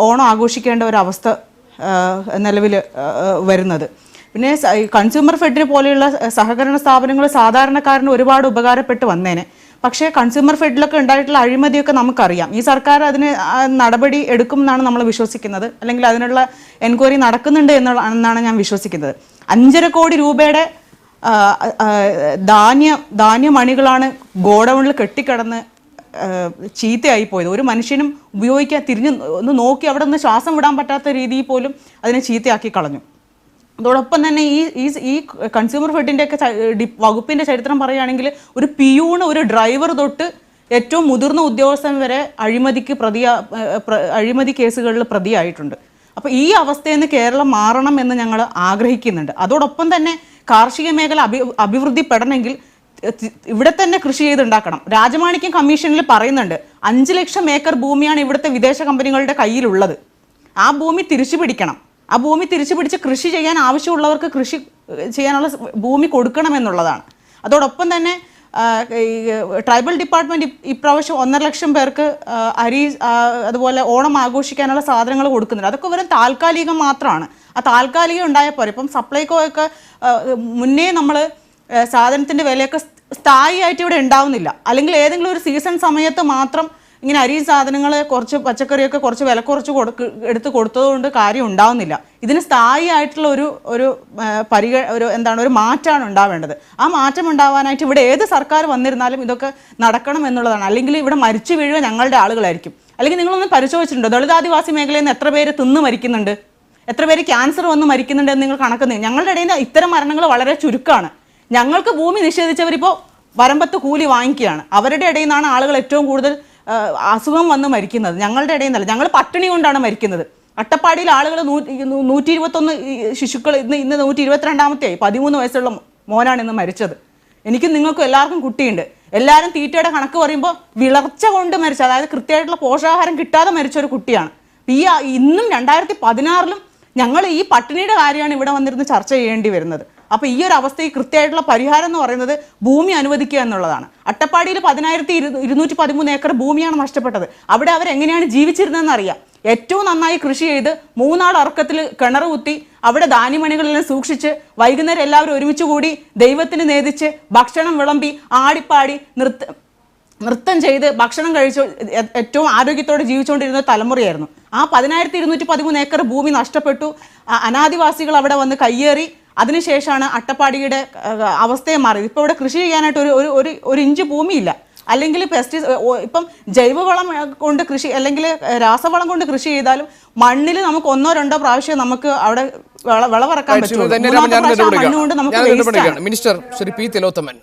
ഓണം ആഘോഷിക്കേണ്ട ഒരവസ്ഥ നിലവിൽ വരുന്നത്. പിന്നെ കൺസ്യൂമർ ഫെഡിനെ പോലെയുള്ള സഹകരണ സ്ഥാപനങ്ങൾ സാധാരണക്കാരന് ഒരുപാട് ഉപകാരപ്പെട്ട് വന്നേനെ. പക്ഷേ കൺസ്യൂമർ ഫെഡിലൊക്കെ ഉണ്ടായിട്ടുള്ള അഴിമതിയൊക്കെ നമുക്കറിയാം. ഈ സർക്കാർ അതിന് നടപടി എടുക്കുമെന്നാണ് നമ്മൾ വിശ്വസിക്കുന്നത്, അല്ലെങ്കിൽ അതിനുള്ള എൻക്വയറി നടക്കുന്നുണ്ട് എന്നാണ് ഞാൻ വിശ്വസിക്കുന്നത്. 5.5 കോടി രൂപയുടെ ധാന്യമണികളാണ് ഗോഡൗണിൽ കെട്ടിക്കിടന്ന് ചീത്തയായി പോയത്. ഒരു മനുഷ്യനും ഉപയോഗിക്കാൻ തിരിഞ്ഞ് ഒന്ന് നോക്കി അവിടെ നിന്ന് ശ്വാസം വിടാൻ പറ്റാത്ത രീതിയിൽ പോലും അതിനെ ചീത്തയാക്കി കളഞ്ഞു. അതോടൊപ്പം തന്നെ ഈ കൺസ്യൂമർ ഫെഡിൻ്റെയൊക്കെ വകുപ്പിൻ്റെ ചരിത്രം പറയുകയാണെങ്കിൽ ഒരു പിയൂണ്, ഒരു ഡ്രൈവർ തൊട്ട് ഏറ്റവും മുതിർന്ന ഉദ്യോഗസ്ഥൻ വരെ അഴിമതി കേസുകളിൽ പ്രതിയായിട്ടുണ്ട്. അപ്പോൾ ഈ അവസ്ഥയിൽ നിന്ന് കേരളം മാറണം എന്ന് ഞങ്ങൾ ആഗ്രഹിക്കുന്നുണ്ട്. അതോടൊപ്പം തന്നെ കാർഷിക മേഖല അഭിവൃദ്ധിപ്പെടണമെങ്കിൽ ഇവിടെ തന്നെ കൃഷി ചെയ്തുണ്ടാക്കണം. രാജമാണിക്യം കമ്മീഷനിൽ പറയുന്നുണ്ട് 5 ലക്ഷം ഏക്കർ ഭൂമിയാണ് ഇവിടുത്തെ വിദേശ കമ്പനികളുടെ കയ്യിലുള്ളത്. ആ ഭൂമി തിരിച്ചു പിടിക്കണം. ആ ഭൂമി തിരിച്ചു പിടിച്ച് കൃഷി ചെയ്യാൻ ആവശ്യമുള്ളവർക്ക് കൃഷി ചെയ്യാനുള്ള ഭൂമി കൊടുക്കണമെന്നുള്ളതാണ്. അതോടൊപ്പം തന്നെ ട്രൈബൽ ഡിപ്പാർട്ട്മെൻറ്റ് ഇപ്രാവശ്യം 1.5 ലക്ഷം പേർക്ക് അരി, അതുപോലെ ഓണം ആഘോഷിക്കാനുള്ള സാധനങ്ങൾ കൊടുക്കുന്നുണ്ട്. അതൊക്കെ വെറും താൽക്കാലികം മാത്രമാണ്. ആ താൽക്കാലികം ഉണ്ടായാൽ പോരെ. ഇപ്പം സപ്ലൈകോ ഒക്കെ മുന്നേ നമ്മൾ സാധനത്തിൻ്റെ വിലയൊക്കെ സ്ഥായിയായിട്ട് ഇവിടെ ഉണ്ടാവുന്നില്ല. അല്ലെങ്കിൽ ഏതെങ്കിലും ഒരു സീസൺ സമയത്ത് മാത്രം ഇങ്ങനെ അരി സാധനങ്ങൾ, കുറച്ച് പച്ചക്കറിയൊക്കെ കുറച്ച് വില കുറച്ച് എടുത്ത് കൊടുത്തതുകൊണ്ട് കാര്യം ഉണ്ടാവുന്നില്ല. ഇതിന് സ്ഥായിയായിട്ടുള്ള ഒരു മാറ്റമാണ് ഉണ്ടാവേണ്ടത്. ആ മാറ്റം ഉണ്ടാവാനായിട്ട് ഇവിടെ ഏത് സർക്കാർ വന്നിരുന്നാലും ഇതൊക്കെ നടക്കണം എന്നുള്ളതാണ്. അല്ലെങ്കിൽ ഇവിടെ മരിച്ചു വീഴുക ഞങ്ങളുടെ ആളുകളായിരിക്കും. അല്ലെങ്കിൽ നിങ്ങളൊന്ന് പരിശോധിച്ചിട്ടുണ്ടോ, ദളിതാദിവാസി മേഖലയിൽ നിന്ന് എത്ര പേര് തിന്ന് മരിക്കുന്നുണ്ട്? എത്ര പേര് ക്യാൻസർ വന്ന് മരിക്കുന്നുണ്ടെന്ന് നിങ്ങൾ കണക്കുന്നത്. ഞങ്ങളുടെ ഇടയിൽ നിന്ന് ഇത്തരം മരണങ്ങൾ വളരെ ചുരുക്കമാണ്. ഞങ്ങൾക്ക് ഭൂമി നിഷേധിച്ചവരിപ്പോൾ വരമ്പത്ത് കൂലി വാങ്ങിക്കുകയാണ്. അവരുടെ ഇടയിൽ നിന്നാണ് ആളുകൾ ഏറ്റവും കൂടുതൽ അസുഖം വന്ന് മരിക്കുന്നത്. ഞങ്ങളുടെ ഇടയിൽ നിന്നല്ല. ഞങ്ങൾ പട്ടിണി കൊണ്ടാണ് മരിക്കുന്നത്. അട്ടപ്പാടിയിൽ ആളുകൾ 121 ശിശുക്കൾ ഇന്ന് 122ാമത്തെയായി. 13 വയസ്സുള്ള മോനാണ് ഇന്ന് മരിച്ചത്. എനിക്കും നിങ്ങൾക്കും എല്ലാവർക്കും കുട്ടിയുണ്ട്. എല്ലാവരും തീറ്റയുടെ കണക്ക് പറയുമ്പോൾ വിളർച്ച കൊണ്ട് മരിച്ച, അതായത് കൃത്യമായിട്ടുള്ള പോഷകാഹാരം കിട്ടാതെ മരിച്ച ഒരു കുട്ടിയാണ്. ഇന്നും 2016 ഞങ്ങൾ ഈ പട്ടിണിയുടെ കാര്യമാണ് ഇവിടെ വന്നിരുന്ന് ചർച്ച ചെയ്യേണ്ടി വരുന്നത്. അപ്പോൾ ഈ ഒരു അവസ്ഥയിൽ കൃത്യമായിട്ടുള്ള പരിഹാരം എന്ന് പറയുന്നത് ഭൂമി അനുവദിക്കുക എന്നുള്ളതാണ്. അട്ടപ്പാടിയിൽ 10,213 ഏക്കർ ഭൂമിയാണ് നഷ്ടപ്പെട്ടത്. അവിടെ അവരെങ്ങനെയാണ് ജീവിച്ചിരുന്നതെന്ന് അറിയാം. ഏറ്റവും നന്നായി കൃഷി ചെയ്ത് 3 നാൾ അർക്കത്തിൽ കിണർ കുത്തി അവിടെ ധാന്യമണികളെല്ലാം സൂക്ഷിച്ച് വൈകുന്നേരം എല്ലാവരും ഒരുമിച്ച് കൂടി ദൈവത്തിന് നേദിച്ച് ഭക്ഷണം വിളമ്പി ആടിപ്പാടി നൃത്തം ചെയ്ത് ഭക്ഷണം കഴിച്ച് ഏറ്റവും ആരോഗ്യത്തോടെ ജീവിച്ചുകൊണ്ടിരുന്ന തലമുറയായിരുന്നു. ആ 10,213 ഏക്കർ ഭൂമി നഷ്ടപ്പെട്ടു. അനാദിവാസികൾ അവിടെ വന്ന് കയ്യേറി. അതിനുശേഷമാണ് അട്ടപ്പാടിയുടെ അവസ്ഥയെ മാറിയത്. ഇപ്പോൾ ഇവിടെ കൃഷി ചെയ്യാനായിട്ട് ഒരു ഇഞ്ച് ഭൂമിയില്ല. അല്ലെങ്കിൽ ഇപ്പം ജൈവവളം കൊണ്ട് കൃഷി അല്ലെങ്കിൽ രാസവളം കൊണ്ട് കൃഷി ചെയ്താലും മണ്ണിൽ നമുക്ക് 1-2 പ്രാവശ്യം നമുക്ക് അവിടെ വിളവിറക്കാൻ പറ്റും. മിനിസ്റ്റർ ശ്രീ പി തിലോത്തമൻ,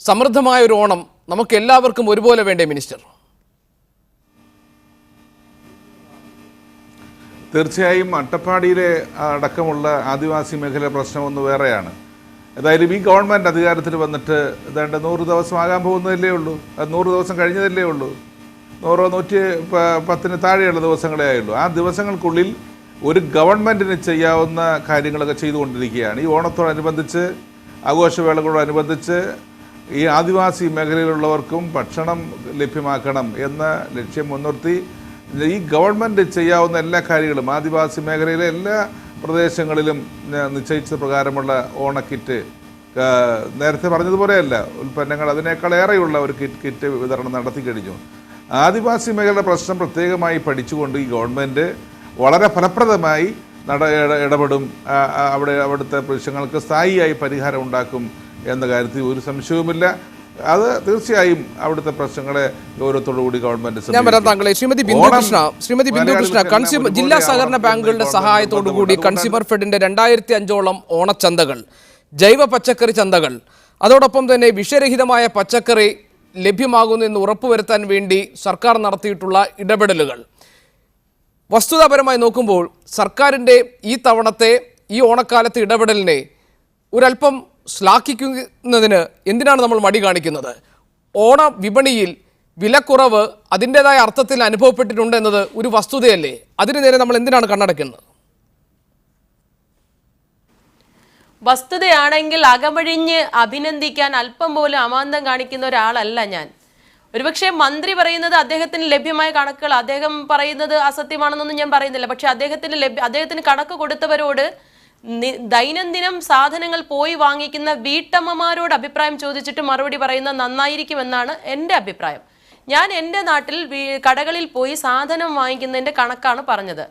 സമൃദ്ധമായ ഒരു ഓണം നമുക്ക് എല്ലാവർക്കും ഒരുപോലെ വേണ്ടേ മിനിസ്റ്റർ? തീർച്ചയായും അട്ടപ്പാടിയിലെ അടക്കമുള്ള ആദിവാസി മേഖല പ്രശ്നം ഒന്ന് വേറെയാണ്. ഏതായാലും ഈ ഗവൺമെൻറ് അധികാരത്തിൽ വന്നിട്ട് ഏതാണ്ട് 100 ദിവസം ആകാൻ പോകുന്നതല്ലേ ഉള്ളൂ. അത് 100 ദിവസം കഴിഞ്ഞതല്ലേ ഉള്ളൂ. 110 താഴെയുള്ള ദിവസങ്ങളേ ആയുള്ളൂ. ആ ദിവസങ്ങൾക്കുള്ളിൽ ഒരു ഗവൺമെൻറ്റിന് ചെയ്യാവുന്ന കാര്യങ്ങളൊക്കെ ചെയ്തുകൊണ്ടിരിക്കുകയാണ്. ഈ ഓണത്തോടനുബന്ധിച്ച് ആഘോഷവേളകളോടനുബന്ധിച്ച് ഈ ആദിവാസി മേഖലയിലുള്ളവർക്കും ഭക്ഷണം ലഭ്യമാക്കണം എന്ന ലക്ഷ്യം മുൻനിർത്തി ഈ ഗവൺമെൻറ് ചെയ്യാവുന്ന എല്ലാ കാര്യങ്ങളും ആദിവാസി മേഖലയിലെ എല്ലാ പ്രദേശങ്ങളിലും നിശ്ചയിച്ച പ്രകാരമുള്ള ഓണക്കിറ്റ്, നേരത്തെ പറഞ്ഞതുപോലെയല്ല ഉൽപ്പന്നങ്ങൾ, അതിനേക്കാളേറെയുള്ള ഒരു കിറ്റ് വിതരണം നടത്തി കഴിഞ്ഞു. ആദിവാസി മേഖലയുടെ പ്രശ്നം പ്രത്യേകമായി പഠിച്ചുകൊണ്ട് ഈ ഗവൺമെൻറ് വളരെ ഫലപ്രദമായി ഇടപെടും. അവിടുത്തെ പ്രശ്നങ്ങൾക്ക് സ്ഥായിയായി പരിഹാരം ഉണ്ടാക്കും എന്ന കാര്യത്തിൽ ഒരു സംശയവുമില്ല. അത് തീർച്ചയായും അവിടുത്തെ പ്രശ്നങ്ങളെ ഗൗരവത്തോടുകൂടി ഗവൺമെന്റ്. ശ്രീമതി ബിന്ദു കൃഷ്ണ, ജില്ലാ സഹകരണ ബാങ്കുകളുടെ സഹായത്തോടുകൂടി കൺസ്യൂമർ ഫെഡിന്റെ 2005ഓളം ഓണച്ചന്തകൾ, ജൈവ പച്ചക്കറി ചന്തകൾ, അതോടൊപ്പം തന്നെ വിഷരഹിതമായ പച്ചക്കറി ലഭ്യമാകുന്നു എന്ന് ഉറപ്പുവരുത്താൻ വേണ്ടി സർക്കാർ നടത്തിയിട്ടുള്ള ഇടപെടലുകൾ വസ്തുതാപരമായി നോക്കുമ്പോൾ സർക്കാരിൻ്റെ ഈ തവണത്തെ ഈ ഓണക്കാലത്തെ ഇടപെടലിനെ ഒരല്പം ശ്ലാഘിക്കുന്നതിന് എന്തിനാണ് നമ്മൾ മടി കാണിക്കുന്നത്? ഓണ വിപണിയിൽ വിലക്കുറവ് അതിൻ്റെതായ അർത്ഥത്തിൽ അനുഭവപ്പെട്ടിട്ടുണ്ട് എന്നത് ഒരു വസ്തുതയല്ലേ? അതിനു നേരെ നമ്മൾ എന്തിനാണ് കണ്ണടയ്ക്കുന്നത്? വസ്തുതയാണെങ്കിൽ അകമഴിഞ്ഞ് അഭിനന്ദിക്കാൻ അല്പം പോലും അമാന്തം കാണിക്കുന്ന ഒരാളല്ല ഞാൻ. ഒരുപക്ഷെ മന്ത്രി പറയുന്നത് അദ്ദേഹത്തിന് ലഭ്യമായ കണക്കുകൾ, അദ്ദേഹം പറയുന്നത് അസത്യമാണെന്നൊന്നും ഞാൻ പറയുന്നില്ല. പക്ഷെ അദ്ദേഹത്തിന് കണക്ക് കൊടുത്തവരോട് ദൈനംദിനം സാധനങ്ങൾ പോയി വാങ്ങിക്കുന്ന വീട്ടമ്മമാരോട് അഭിപ്രായം ചോദിച്ചിട്ട് മറുപടി പറയുന്ന നന്നായിരിക്കുമെന്നാണ് എൻ്റെ അഭിപ്രായം. ഞാൻ എൻ്റെ നാട്ടിൽ കടകളിൽ പോയി സാധനം വാങ്ങിക്കുന്നതിൻ്റെ കണക്കാണ് പറഞ്ഞത്.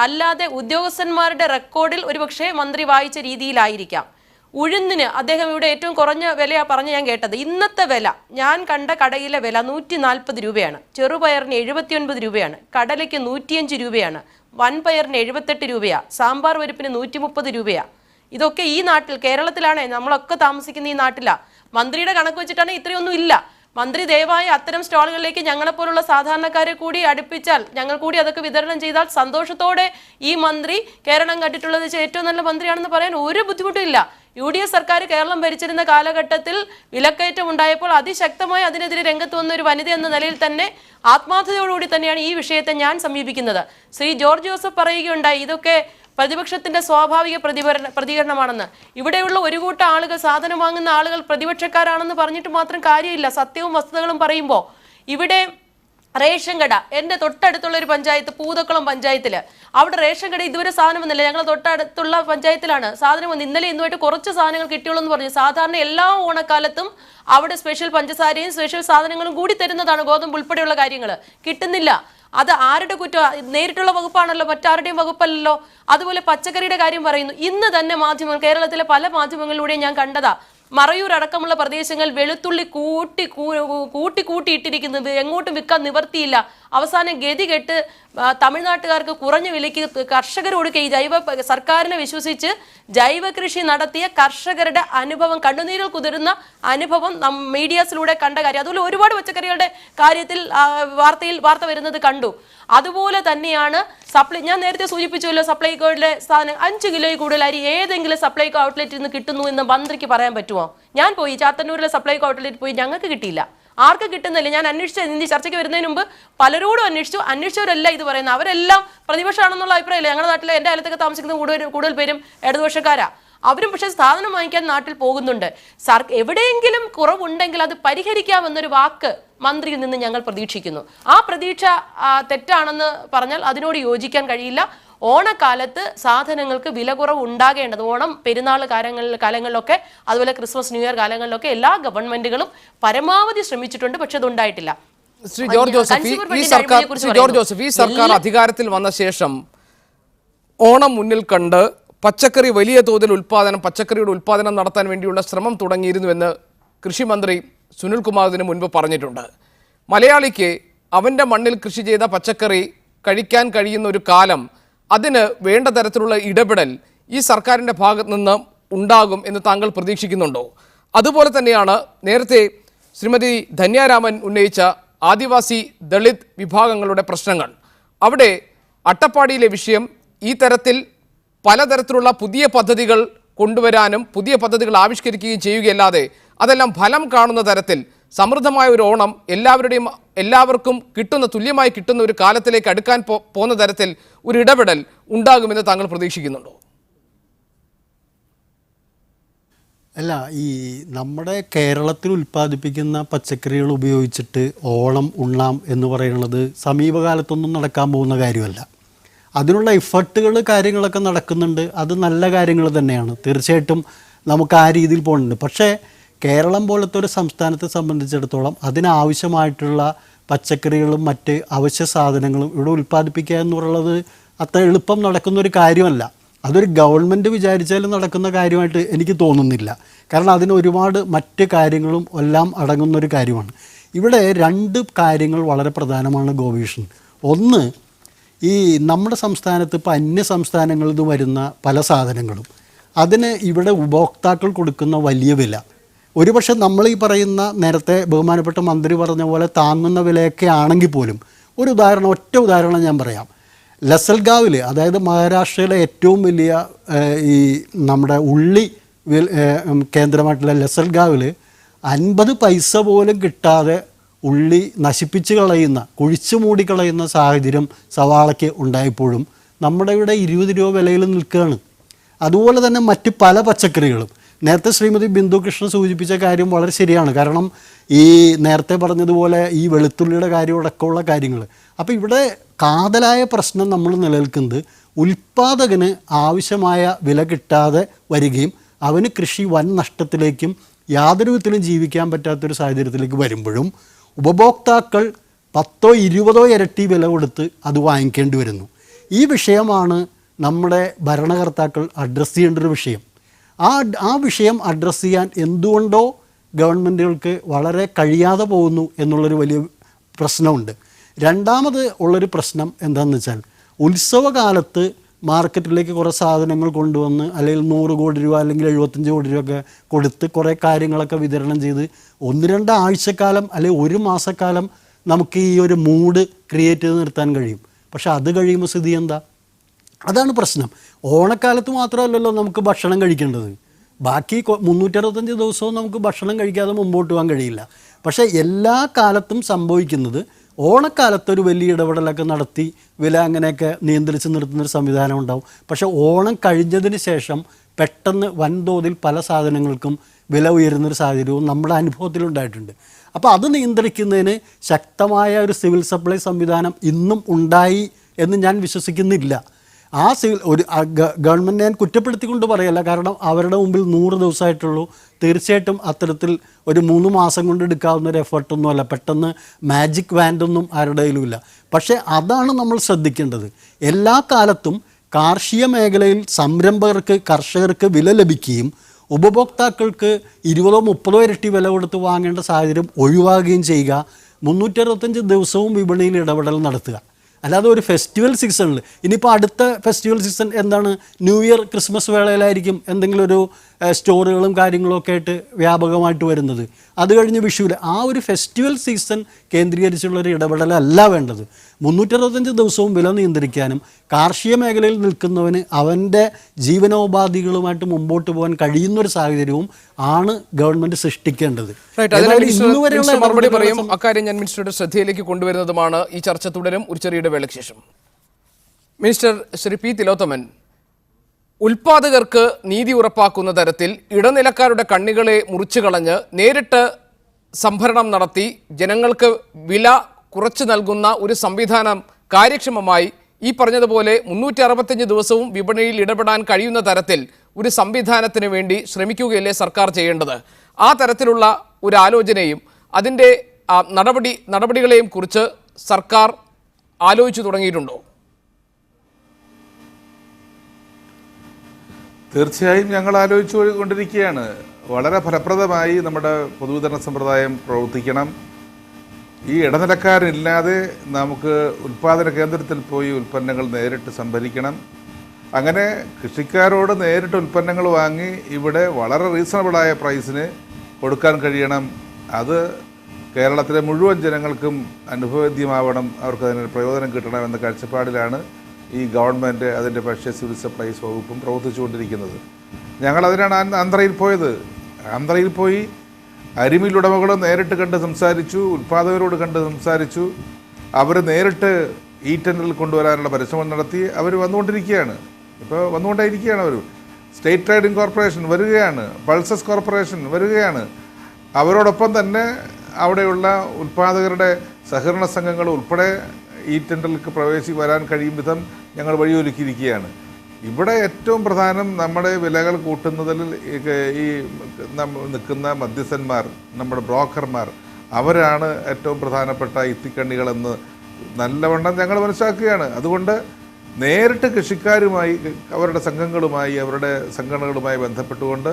അല്ലാതെ ഉദ്യോഗസ്ഥന്മാരുടെ റെക്കോർഡിൽ ഒരുപക്ഷെ മന്ത്രി വായിച്ച രീതിയിലായിരിക്കാം. ഉഴുന്നിന് അദ്ദേഹം ഇവിടെ ഏറ്റവും കുറഞ്ഞ വില പറഞ്ഞ് ഞാൻ കേട്ടത്. ഇന്നത്തെ വില ഞാൻ കണ്ട കടയിലെ വില 140 രൂപയാണ്. ചെറുപയറിന് 79 രൂപയാണ്. കടലയ്ക്ക് 105 രൂപയാണ്. വൻപയറിന് 78 രൂപയാണ്. സാമ്പാർ പരിപ്പിന് 130 രൂപയാണ്. ഇതൊക്കെ ഈ നാട്ടിൽ, കേരളത്തിലാണ്, നമ്മളൊക്കെ താമസിക്കുന്ന ഈ നാട്ടിലാണ്. മന്ത്രിയുടെ കണക്ക് വെച്ചിട്ടാണ് ഇത്രയൊന്നും ഇല്ല. മന്ത്രി ദയവായി അത്തരം സ്റ്റാളുകളിലേക്ക് ഞങ്ങളെപ്പോലുള്ള സാധാരണക്കാരെ കൂടി അടുപ്പിച്ചാൽ, ഞങ്ങൾ കൂടി അതൊക്കെ വിതരണം ചെയ്താൽ സന്തോഷത്തോടെ ഈ മന്ത്രി കേരളം കണ്ടിട്ടുള്ളത് ഏറ്റവും നല്ല മന്ത്രിയാണെന്ന് പറയാൻ ഒരു ബുദ്ധിമുട്ടും ഇല്ല. UDF സർക്കാർ കേരളം ഭരിച്ചിരുന്ന കാലഘട്ടത്തിൽ വിലക്കയറ്റം ഉണ്ടായപ്പോൾ അതിശക്തമായി അതിനെതിരെ രംഗത്ത് വന്ന ഒരു വനിത എന്ന നിലയിൽ തന്നെ ആത്മാർത്ഥതയോടുകൂടി തന്നെയാണ് ഈ വിഷയത്തെ ഞാൻ സമീപിക്കുന്നത്. ശ്രീ ജോർജ് ജോസഫ് പറയുകയുണ്ടായി ഇതൊക്കെ പ്രതിപക്ഷത്തിന്റെ സ്വാഭാവിക പ്രതികരണമാണെന്ന്. ഇവിടെയുള്ള ഒരു കൂട്ടം ആളുകൾ, സാധനം വാങ്ങുന്ന ആളുകൾ പ്രതിപക്ഷക്കാരാണെന്ന് പറഞ്ഞിട്ട് മാത്രം കാര്യമില്ല. സത്യവും വസ്തുതകളും പറയുമ്പോൾ ഇവിടെ റേഷൻ കട, എൻ്റെ തൊട്ടടുത്തുള്ള ഒരു പഞ്ചായത്ത്, പൂതക്കുളം പഞ്ചായത്തിൽ, അവിടെ റേഷൻ കട ഇതുവരെ സാധനം വന്നില്ല. ഞങ്ങൾ തൊട്ടടുത്തുള്ള പഞ്ചായത്തിലാണ് സാധനം വന്ന് ഇന്നലെ ഇന്നുമായിട്ട് കുറച്ച് സാധനങ്ങൾ കിട്ടിയുള്ളൂ എന്ന് പറഞ്ഞു. സാധാരണ എല്ലാ ഓണക്കാലത്തും അവിടെ സ്പെഷ്യൽ പഞ്ചസാരയും സ്പെഷ്യൽ സാധനങ്ങളും കൂടി തരുന്നതാണ്, ഗോതമ്പ് ഉൾപ്പെടെയുള്ള കാര്യങ്ങൾ കിട്ടുന്നില്ല. അത് ആരുടെ കുറ്റം? നേരിട്ടുള്ള വകുപ്പാണല്ലോ, മറ്റാരുടെയും വകുപ്പല്ലല്ലോ. അതുപോലെ പച്ചക്കറിയുടെ കാര്യം പറയുന്നു. ഇന്ന് തന്നെ മാധ്യമങ്ങൾ, കേരളത്തിലെ പല മാധ്യമങ്ങളിലൂടെയും ഞാൻ കണ്ടതാ, മറയൂർ അടക്കമുള്ള പ്രദേശങ്ങൾ വെളുത്തുള്ളി കൂട്ടി ഇട്ടിരിക്കുന്നത്, എങ്ങോട്ടും വിൽക്കാൻ നിവർത്തിയില്ല. അവസാനം ഗതി കെട്ട് തമിഴ്നാട്ടുകാർക്ക് കുറഞ്ഞ വിലയ്ക്ക് കർഷകരോട് ഈ സർക്കാരിനെ വിശ്വസിച്ച് ജൈവ കൃഷി നടത്തിയ കർഷകരുടെ അനുഭവം, കണ്ണുനീരിൽ കുതിരുന്ന അനുഭവം മീഡിയാസിലൂടെ കണ്ട കാര്യം. അതുപോലെ ഒരുപാട് പച്ചക്കറികളുടെ കാര്യത്തിൽ വാർത്ത വരുന്നത് കണ്ടു. അതുപോലെ തന്നെയാണ് ഞാൻ നേരത്തെ സൂചിപ്പിച്ചല്ലോ, സപ്ലൈകോയുടെ സാധനം 5 കിലോയിൽ കൂടുതൽ അരി ഏതെങ്കിലും സപ്ലൈകോ ഔട്ട്ലെറ്റിൽ നിന്ന് കിട്ടുന്നു എന്ന് മന്ത്രിക്ക് പറയാൻ പറ്റുമോ? ഞാൻ പോയി ചാത്തന്നൂരിലെ സപ്ലൈകോ ഔട്ട്ലെറ്റിൽ പോയി, ഞങ്ങൾക്ക് കിട്ടിയില്ല. ആർക്ക് കിട്ടുന്നില്ല? ഞാൻ അന്വേഷിച്ച ചർച്ചയ്ക്ക് വരുന്നതിന് മുമ്പ് പലരോടും അന്വേഷിച്ചവരെല്ലാം ഇത് പറയുന്നത്. അവരെല്ലാം പ്രതിപക്ഷമാണെന്നുള്ള അഭിപ്രായമില്ല. ഞങ്ങളുടെ നാട്ടിലെ എൻ്റെ അയലത്തൊക്കെ താമസിക്കുന്ന കൂടുതൽ പേരും ഇടതുപക്ഷക്കാരാ. അവരും പക്ഷേ സാധനം വാങ്ങിക്കാൻ നാട്ടിൽ പോകുന്നുണ്ട്. എവിടെയെങ്കിലും കുറവുണ്ടെങ്കിൽ അത് പരിഹരിക്കാമെന്നൊരു വാക്ക് മന്ത്രിയിൽ നിന്ന് ഞങ്ങൾ പ്രതീക്ഷിക്കുന്നു. ആ പ്രതീക്ഷ തെറ്റാണെന്ന് പറഞ്ഞാൽ അതിനോട് യോജിക്കാൻ കഴിയില്ല. ഓണക്കാലത്ത് സാധനങ്ങൾക്ക് വില കുറവ് ഉണ്ടാകേണ്ടത്, ഓണം പെരുന്നാൾ കാലങ്ങളിലൊക്കെ അതുപോലെ ക്രിസ്മസ് ന്യൂ ഇയർ കാലങ്ങളിലൊക്കെ എല്ലാ ഗവൺമെന്റുകളും പരമാവധി ശ്രമിച്ചിട്ടുണ്ട്. പക്ഷെ അതുണ്ടായിട്ടില്ല. ശ്രീ ജോർജ് ജോസഫ്, ഈ സർക്കാർ അധികാരത്തിൽ വന്ന ശേഷം ഓണം മുന്നിൽ കണ്ട് പച്ചക്കറി വലിയ തോതിൽ പച്ചക്കറിയുടെ ഉൽപ്പാദനം നടത്താൻ വേണ്ടിയുള്ള ശ്രമം തുടങ്ങിയിരുന്നുവെന്ന് കൃഷിമന്ത്രി സുനിൽകുമാറിന് മുൻപ് പറഞ്ഞിട്ടുണ്ട്. മലയാളിക്ക് അവൻ്റെ മണ്ണിൽ കൃഷി ചെയ്ത പച്ചക്കറി കഴിക്കാൻ കഴിയുന്ന ഒരു കാലം, അതിന് വേണ്ട തരത്തിലുള്ള ഇടപെടൽ ഈ സർക്കാരിൻ്റെ ഭാഗത്ത് നിന്ന് ഉണ്ടാകും എന്ന് താങ്കൾ പ്രതീക്ഷിക്കുന്നുണ്ടോ? അതുപോലെ തന്നെയാണ് നേരത്തെ ശ്രീമതി ധന്യാരാമൻ ഉന്നയിച്ച ആദിവാസി ദളിത് വിഭാഗങ്ങളുടെ പ്രശ്നങ്ങൾ. അവിടെ അട്ടപ്പാടിയിലെ വിഷയം ഈ തരത്തിൽ പലതരത്തിലുള്ള പുതിയ പദ്ധതികൾ കൊണ്ടുവരാനും പുതിയ പദ്ധതികൾ ആവിഷ്കരിക്കുകയും ചെയ്യുകയല്ലാതെ അതെല്ലാം ഫലം കാണുന്ന തരത്തിൽ സമൃദ്ധമായ ഒരു ഓണം എല്ലാവർക്കും തുല്യമായി കിട്ടുന്ന ഒരു കാലത്തിലേക്ക് അടുക്കാൻ പോകുന്ന തരത്തിൽ ഒരു ഇടപെടൽ ഉണ്ടാകുമെന്ന് താങ്കൾ പ്രതീക്ഷിക്കുന്നുണ്ടോ? അല്ല, ഈ നമ്മുടെ കേരളത്തിൽ ഉൽപ്പാദിപ്പിക്കുന്ന പച്ചക്കറികൾ ഉപയോഗിച്ചിട്ട് ഓണം ഉണ്ണാം എന്ന് പറയുന്നത് സമീപകാലത്തൊന്നും നടക്കാൻ പോകുന്ന കാര്യമല്ല. അതിനുള്ള എഫർട്ടുകൾ കാര്യങ്ങളൊക്കെ നടക്കുന്നുണ്ട്. അത് നല്ല കാര്യങ്ങൾ തന്നെയാണ്. തീർച്ചയായിട്ടും നമുക്ക് ആ രീതിയിൽ പോകുന്നുണ്ട്. പക്ഷേ കേരളം പോലത്തെ ഒരു സംസ്ഥാനത്തെ സംബന്ധിച്ചിടത്തോളം അതിനാവശ്യമായിട്ടുള്ള പച്ചക്കറികളും മറ്റ് അവശ്യ സാധനങ്ങളും ഇവിടെ ഉൽപ്പാദിപ്പിക്കുക എന്ന് പറയുന്നത് അത്ര എളുപ്പം നടക്കുന്നൊരു കാര്യമല്ല. അതൊരു ഗവൺമെൻറ് വിചാരിച്ചാലും നടക്കുന്ന കാര്യമായിട്ട് എനിക്ക് തോന്നുന്നില്ല. കാരണം അതിന് ഒരുപാട് മറ്റ് കാര്യങ്ങളും എല്ലാം അടങ്ങുന്നൊരു കാര്യമാണ്. ഇവിടെ 2 കാര്യങ്ങൾ വളരെ പ്രധാനമാണ് ഗോപീഷൻ. ഒന്ന്, ഈ നമ്മുടെ സംസ്ഥാനത്ത് ഇപ്പോൾ അന്യ സംസ്ഥാനങ്ങളിൽ നിന്ന് വരുന്ന പല സാധനങ്ങളും അതിന് ഇവിടെ ഉപഭോക്താക്കൾ കൊടുക്കുന്ന വലിയ വില, ഒരുപക്ഷെ നമ്മൾ ഈ പറയുന്ന നേരത്തെ ബഹുമാനപ്പെട്ട മന്ത്രി പറഞ്ഞ പോലെ താങ്ങുന്ന വിലയൊക്കെ ആണെങ്കിൽ പോലും ഒറ്റ ഉദാഹരണം ഞാൻ പറയാം. ലസൽഗാവിൽ, അതായത് മഹാരാഷ്ട്രയിലെ ഏറ്റവും വലിയ ഈ നമ്മുടെ ഉള്ളി കേന്ദ്രമായിട്ടുള്ള ലസൽഗാവിൽ 50 പൈസ പോലും കിട്ടാതെ ഉള്ളി നശിപ്പിച്ച് കളയുന്ന, കുഴിച്ചു മൂടിക്കളയുന്ന സാഹചര്യം സവാളയ്ക്ക് ഉണ്ടായപ്പോഴും നമ്മുടെ ഇവിടെ 20 രൂപ വിലയിൽ നിൽക്കുകയാണ്. അതുപോലെ തന്നെ മറ്റ് പല പച്ചക്കറികളും. നേരത്തെ ശ്രീമതി ബിന്ദുകൃഷ്ണൻ സൂചിപ്പിച്ച കാര്യം വളരെ ശരിയാണ്. കാരണം ഈ നേരത്തെ പറഞ്ഞതുപോലെ ഈ വെളുത്തുള്ളിയുടെ കാര്യമടക്കമുള്ള കാര്യങ്ങൾ. അപ്പോൾ ഇവിടെ കാതലായ പ്രശ്നം നമ്മൾ നിലനിൽക്കുന്നത് ഉൽപ്പാദകന് ആവശ്യമായ വില കിട്ടാതെ വരികയും അവന് കൃഷി വൻ നഷ്ടത്തിലേക്കും യാതൊരു വിധത്തിലും ജീവിക്കാൻ പറ്റാത്തൊരു സാഹചര്യത്തിലേക്ക് വരുമ്പോഴും ഉപഭോക്താക്കൾ 10 20 ഇരട്ടി വില കൊടുത്ത് അത് വാങ്ങിക്കേണ്ടി വരുന്നു. ഈ വിഷയമാണ് നമ്മുടെ ഭരണകർത്താക്കൾ അഡ്രസ്സ് ചെയ്യേണ്ട ഒരു വിഷയം. ആ വിഷയം അഡ്രസ്സ് ചെയ്യാൻ എന്തുകൊണ്ടോ ഗവൺമെൻറ്റുകൾക്ക് വളരെ കഴിയാതെ പോകുന്നു എന്നുള്ളൊരു വലിയ പ്രശ്നമുണ്ട്. രണ്ടാമത് ഉള്ളൊരു പ്രശ്നം എന്താണെന്ന് വെച്ചാൽ, ഉത്സവകാലത്ത് മാർക്കറ്റിലേക്ക് കുറേ സാധനങ്ങൾ കൊണ്ടുവന്ന് അല്ലെങ്കിൽ 100 കോടി രൂപ അല്ലെങ്കിൽ 75 കോടി രൂപ ഒക്കെ കൊടുത്ത് കുറേ കാര്യങ്ങളൊക്കെ വിതരണം ചെയ്ത് 1-2 ആഴ്ചക്കാലം അല്ലെങ്കിൽ 1 മാസക്കാലം നമുക്ക് ഈ ഒരു മൂഡ് ക്രിയേറ്റ് ചെയ്ത് നിർത്താൻ കഴിയും. പക്ഷെ അത് കഴിയുമ്പോൾ സ്ഥിതി എന്താ? അതാണ് പ്രശ്നം. ഓണക്കാലത്ത് മാത്രമല്ലല്ലോ നമുക്ക് ഭക്ഷണം കഴിക്കേണ്ടത്. ബാക്കി 365 ദിവസവും നമുക്ക് ഭക്ഷണം കഴിക്കാതെ മുമ്പോട്ട് പോകാൻ കഴിയില്ല. പക്ഷേ എല്ലാ കാലത്തും സംഭവിക്കുന്നത് ഓണക്കാലത്തൊരു വലിയ ഇടപെടലൊക്കെ നടത്തി വില അങ്ങനെയൊക്കെ നിയന്ത്രിച്ച് നിർത്തുന്നൊരു സംവിധാനം ഉണ്ടാവും. പക്ഷേ ഓണം കഴിഞ്ഞതിന് ശേഷം പെട്ടെന്ന് വൻതോതിൽ പല സാധനങ്ങൾക്കും വില ഉയരുന്നൊരു സാഹചര്യവും നമ്മുടെ അനുഭവത്തിലുണ്ടായിട്ടുണ്ട്. അപ്പോൾ അത് നിയന്ത്രിക്കുന്നതിന് ശക്തമായ ഒരു സിവിൽ സപ്ലൈ സംവിധാനം ഇന്നും ഉണ്ടായി എന്ന് ഞാൻ വിശ്വസിക്കുന്നില്ല. ആ ഗവൺമെൻറ് ഞാൻ കുറ്റപ്പെടുത്തിക്കൊണ്ട് പറയല്ല, കാരണം അവരുടെ മുമ്പിൽ 100 ദിവസമായിട്ടുള്ളൂ. തീർച്ചയായിട്ടും അത്തരത്തിൽ ഒരു 3 മാസം കൊണ്ട് എടുക്കാവുന്ന ഒരു എഫർട്ടൊന്നുമല്ല. പെട്ടെന്ന് മാജിക് വാൻഡൊന്നും ആരുടെ കയ്യിലുമില്ല. പക്ഷേ അതാണ് നമ്മൾ ശ്രദ്ധിക്കേണ്ടത്. എല്ലാ കാലത്തും കാർഷിക മേഖലയിൽ സംരംഭകർക്ക്, കർഷകർക്ക് വില ലഭിക്കുകയും ഉപഭോക്താക്കൾക്ക് 20-30 ഇരട്ടി വില കൊടുത്ത് വാങ്ങേണ്ട സാഹചര്യം ഒഴിവാക്കുകയും ചെയ്യുക. 365 ദിവസവും വിപണിയിൽ ഇടപെടൽ നടത്തുക. അല്ലാതെ ഒരു ഫെസ്റ്റിവൽ സീസണിൽ ഇനിയിപ്പോൾ അടുത്ത ഫെസ്റ്റിവൽ സീസൺ എന്താണ്, ന്യൂ ഇയർ ക്രിസ്മസ് വേളയിലായിരിക്കും എന്തെങ്കിലും ഒരു സ്റ്റോറുകളും കാര്യങ്ങളൊക്കെ ആയിട്ട് വ്യാപകമായിട്ട് വരുന്നത്. അത് കഴിഞ്ഞ് വിഷുവിൽ ആ ഒരു ഫെസ്റ്റിവൽ സീസൺ കേന്ദ്രീകരിച്ചുള്ളൊരു ഇടപെടലല്ല വേണ്ടത്. 365 ദിവസവും വില നിയന്ത്രിക്കാനും കാർഷിക മേഖലയിൽ നിൽക്കുന്നവന് അവൻ്റെ ജീവനോപാധികളുമായിട്ട് മുമ്പോട്ട് പോകാൻ കഴിയുന്നൊരു സാഹചര്യവും ആണ് ഗവൺമെൻറ് സൃഷ്ടിക്കേണ്ടത്. മറുപടി പറയും. അക്കാര്യം ഞാൻ മിനിസ്റ്ററുടെ ശ്രദ്ധയിലേക്ക് കൊണ്ടുവരുന്നതുമാണ്. ഈ ചർച്ച തുടരും ഒരു ചെറിയ ഇടവേളയ്ക്ക് ശേഷം. മിനിസ്റ്റർ ശ്രീ പി തിലോത്തമൻ, ഉൽപാദകർക്ക് നീതി ഉറപ്പാക്കുന്ന തരത്തിൽ ഇടനിലക്കാരുടെ കണ്ണികളെ മുറിച്ചു കളഞ്ഞ് നേരിട്ട് സംഭരണം നടത്തി ജനങ്ങൾക്ക് വില കുറച്ച് നൽകുന്ന ഒരു സംവിധാനം കാര്യക്ഷമമായി ഈ പറഞ്ഞതുപോലെ 365 ദിവസവും വിപണിയിൽ ഇടപെടാൻ കഴിയുന്ന തരത്തിൽ ഒരു സംവിധാനത്തിന് വേണ്ടി ശ്രമിക്കുകയല്ലേ സർക്കാർ ചെയ്യേണ്ടത്? ആ തരത്തിലുള്ള ഒരു ആലോചനയും അതിൻ്റെ നടപടികളെയും കുറിച്ച് സർക്കാർ ആലോചിച്ചു തുടങ്ങിയിട്ടുണ്ടോ? തീർച്ചയായും ഞങ്ങൾ ആലോചിച്ചു കൊണ്ടിരിക്കുകയാണ്. വളരെ ഫലപ്രദമായി നമ്മുടെ പൊതുവിതരണ സമ്പ്രദായം പ്രവർത്തിക്കണം. ഈ ഇടനിലക്കാരില്ലാതെ നമുക്ക് ഉൽപ്പാദന കേന്ദ്രത്തിൽ പോയി ഉൽപ്പന്നങ്ങൾ നേരിട്ട് സംഭരിക്കണം. അങ്ങനെ കൃഷിക്കാരോട് നേരിട്ട് ഉൽപ്പന്നങ്ങൾ വാങ്ങി ഇവിടെ വളരെ റീസണബിളായ പ്രൈസിന് കൊടുക്കാൻ കഴിയണം. അത് കേരളത്തിലെ മുഴുവൻ ജനങ്ങൾക്കും അനുഭവേദ്യമാവണം, അവർക്ക് അതിന് പ്രയോജനം കിട്ടണം എന്ന കാഴ്ചപ്പാടിലാണ് ഈ ഗവൺമെൻറ് അതിൻ്റെ ഭക്ഷ്യ സിവിൽ സപ്ലൈസ് വകുപ്പും പ്രവർത്തിച്ചുകൊണ്ടിരിക്കുന്നത്. ഞങ്ങളതിനാണ് ആന്ധ്രയിൽ പോയത്. ആന്ധ്രയിൽ പോയി അരിമില്ലുടമകൾ നേരിട്ട് കണ്ട് സംസാരിച്ചു, ഉൽപ്പാദകരോട് കണ്ട് സംസാരിച്ചു. അവർ നേരിട്ട് ഈ ടെൻഡറിൽ കൊണ്ടുവരാനുള്ള പരിശ്രമം നടത്തി. അവർ വന്നുകൊണ്ടിരിക്കുകയാണ്, ഇപ്പോൾ വന്നുകൊണ്ടേയിരിക്കുകയാണ്. അവർ സ്റ്റേറ്റ് ട്രേഡിംഗ് കോർപ്പറേഷൻ വരികയാണ്, പൾസസ് കോർപ്പറേഷൻ വരികയാണ്. അവരോടൊപ്പം തന്നെ അവിടെയുള്ള ഉൽപ്പാദകരുടെ സഹകരണ സംഘങ്ങൾ ഉൾപ്പെടെ ഈ ടെൻഡറിലേക്ക് വരാൻ കഴിയും വിധം ഞങ്ങൾ വഴിയൊരുക്കിയിരിക്കുകയാണ്. ഇവിടെ ഏറ്റവും പ്രധാനം നമ്മുടെ വിലകൾ കൂട്ടുന്നതിൽ ഈ നിൽക്കുന്ന മധ്യസ്ഥന്മാർ, നമ്മുടെ ബ്രോക്കർമാർ, അവരാണ് ഏറ്റവും പ്രധാനപ്പെട്ട ഇത്തിക്കണ്ണികളെന്ന് നല്ലവണ്ണം ഞങ്ങൾ മനസ്സിലാക്കുകയാണ്. അതുകൊണ്ട് നേരിട്ട് കൃഷിക്കാരുമായി, അവരുടെ സംഘങ്ങളുമായി, അവരുടെ സംഘടനകളുമായി ബന്ധപ്പെട്ടുകൊണ്ട്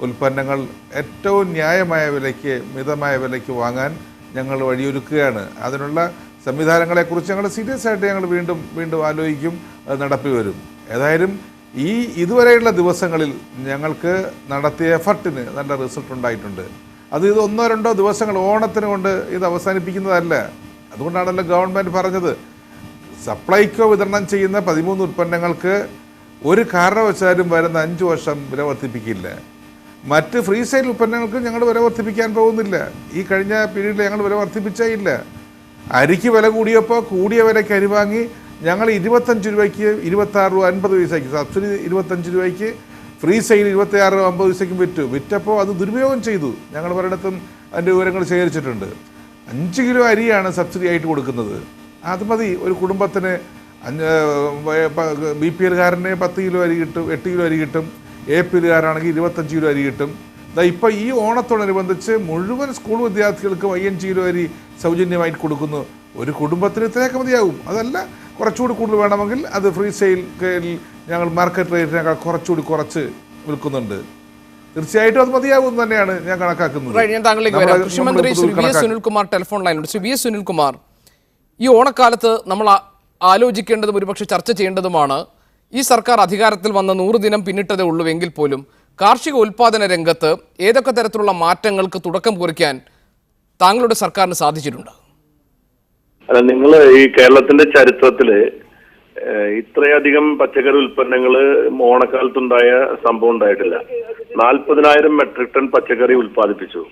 ഉൽപ്പന്നങ്ങൾ ഏറ്റവും ന്യായമായ വിലയ്ക്ക്, മിതമായ വിലയ്ക്ക് വാങ്ങാൻ ഞങ്ങൾ വഴിയൊരുക്കുകയാണ്. അതിനുള്ള സംവിധാനങ്ങളെക്കുറിച്ച് ഞങ്ങൾ സീരിയസ് ആയിട്ട് ഞങ്ങൾ വീണ്ടും ആലോചിക്കും, നടപ്പി വരും. ഏതായാലും ഇതുവരെയുള്ള ദിവസങ്ങളിൽ ഞങ്ങൾക്ക് നടത്തിയ എഫർട്ടിന് നല്ല റിസൾട്ട് ഉണ്ടായിട്ടുണ്ട്. അത് ഇത് 1-2 ദിവസങ്ങൾ ഓണത്തിന് കൊണ്ട് ഇത് അവസാനിപ്പിക്കുന്നതല്ല. അതുകൊണ്ടാണല്ലോ ഗവൺമെൻറ് പറഞ്ഞത് സപ്ലൈകോ വിതരണം ചെയ്യുന്ന 13 ഉൽപ്പന്നങ്ങൾക്ക് ഒരു കാരണവശാലും വരുന്ന 5 വർഷം വില വർദ്ധിപ്പിക്കില്ല. മറ്റ് ഫ്രീ സെയിൽ ഉൽപ്പന്നങ്ങൾക്ക് ഞങ്ങൾ വില വർദ്ധിപ്പിക്കാൻ പോകുന്നില്ല. ഈ കഴിഞ്ഞ പീരീഡിൽ ഞങ്ങൾ വില വർദ്ധിപ്പിച്ചേ ഇല്ല. അരിക്ക് വില കൂടിയപ്പോൾ കൂടിയ വിലയ്ക്ക് അരി വാങ്ങി ഞങ്ങൾ 25 രൂപയ്ക്ക് 26 രൂപ 50 പൈസയ്ക്ക്, സബ്സിഡി 25 രൂപയ്ക്ക്, ഫ്രീ സെയിൽ 26 രൂപ 50 പൈസയ്ക്കും വിറ്റപ്പോൾ അത് ദുരുപയോഗം ചെയ്തു. ഞങ്ങൾ പലയിടത്തും അതിൻ്റെ വിവരങ്ങൾ ശേഖരിച്ചിട്ടുണ്ട്. 5 കിലോ അരിയാണ് സബ്സിഡി ആയിട്ട് കൊടുക്കുന്നത്. അത് മതി ഒരു കുടുംബത്തിന്. ബി പി എൽകാരന് 10 കിലോ അരി കിട്ടും, 8 കിലോ അരി കിട്ടും. എ പി എൽകാരാണെങ്കിൽ 25 കിലോ അരി കിട്ടും. ഇപ്പോൾ ഈ ഓണത്തോടനുബന്ധിച്ച് മുഴുവൻ സ്കൂൾ വിദ്യാർത്ഥികൾക്കും 5 കിലോ അരി സൗജന്യമായിട്ട് കൊടുക്കുന്നു. ഒരു കുടുംബത്തിന് ഇത്രയൊക്കെ മതിയാകും. അതല്ല, കുറച്ചുകൂടി കൂടുതൽ വേണമെങ്കിൽ അത് ഫ്രീ സെയിൽ ഞങ്ങൾ മാർക്കറ്റ് റേറ്റിനേക്കാൾ കുറച്ചുകൂടി കുറച്ച് വിൽക്കുന്നുണ്ട്. തീർച്ചയായിട്ടും അത് മതിയാകും തന്നെയാണ് ഞാൻ കണക്കാക്കുന്നത്. ഞാൻ താങ്കളിലേക്ക് വരാം. കൃഷിമന്ത്രി Shri V S Sunilkumar telephone ലൈനിലുണ്ട്. ശ്രീ വി എസ് സുനിൽകുമാർ, ഈ ഓണക്കാലത്ത് നമ്മൾ ആലോചിക്കേണ്ടതും ഒരുപക്ഷെ ചർച്ച ചെയ്യേണ്ടതുമാണ്, ഈ സർക്കാർ അധികാരത്തിൽ വന്ന 100 ദിനം പിന്നിട്ടതേ ഉള്ളൂവെങ്കിൽ പോലും കാർഷിക ഉൽപാദന രംഗത്ത് ഏതൊക്കെ തരത്തിലുള്ള മാറ്റങ്ങൾക്ക് തുടക്കം കുറിക്കാൻ താങ്കളുടെ സർക്കാരിന് സാധിച്ചിട്ടുണ്ട്? അല്ല, നിങ്ങൾ ഈ കേരളത്തിന്റെ ചരിത്രത്തില് ഇത്രയധികം പച്ചക്കറി ഉൽപ്പന്നങ്ങൾ ഓണക്കാലത്തുണ്ടായ സംഭവം ഉണ്ടായിട്ടില്ല. 40,000 മെട്രിക് ടൺ പച്ചക്കറി ഉൽപ്പാദിപ്പിച്ചു.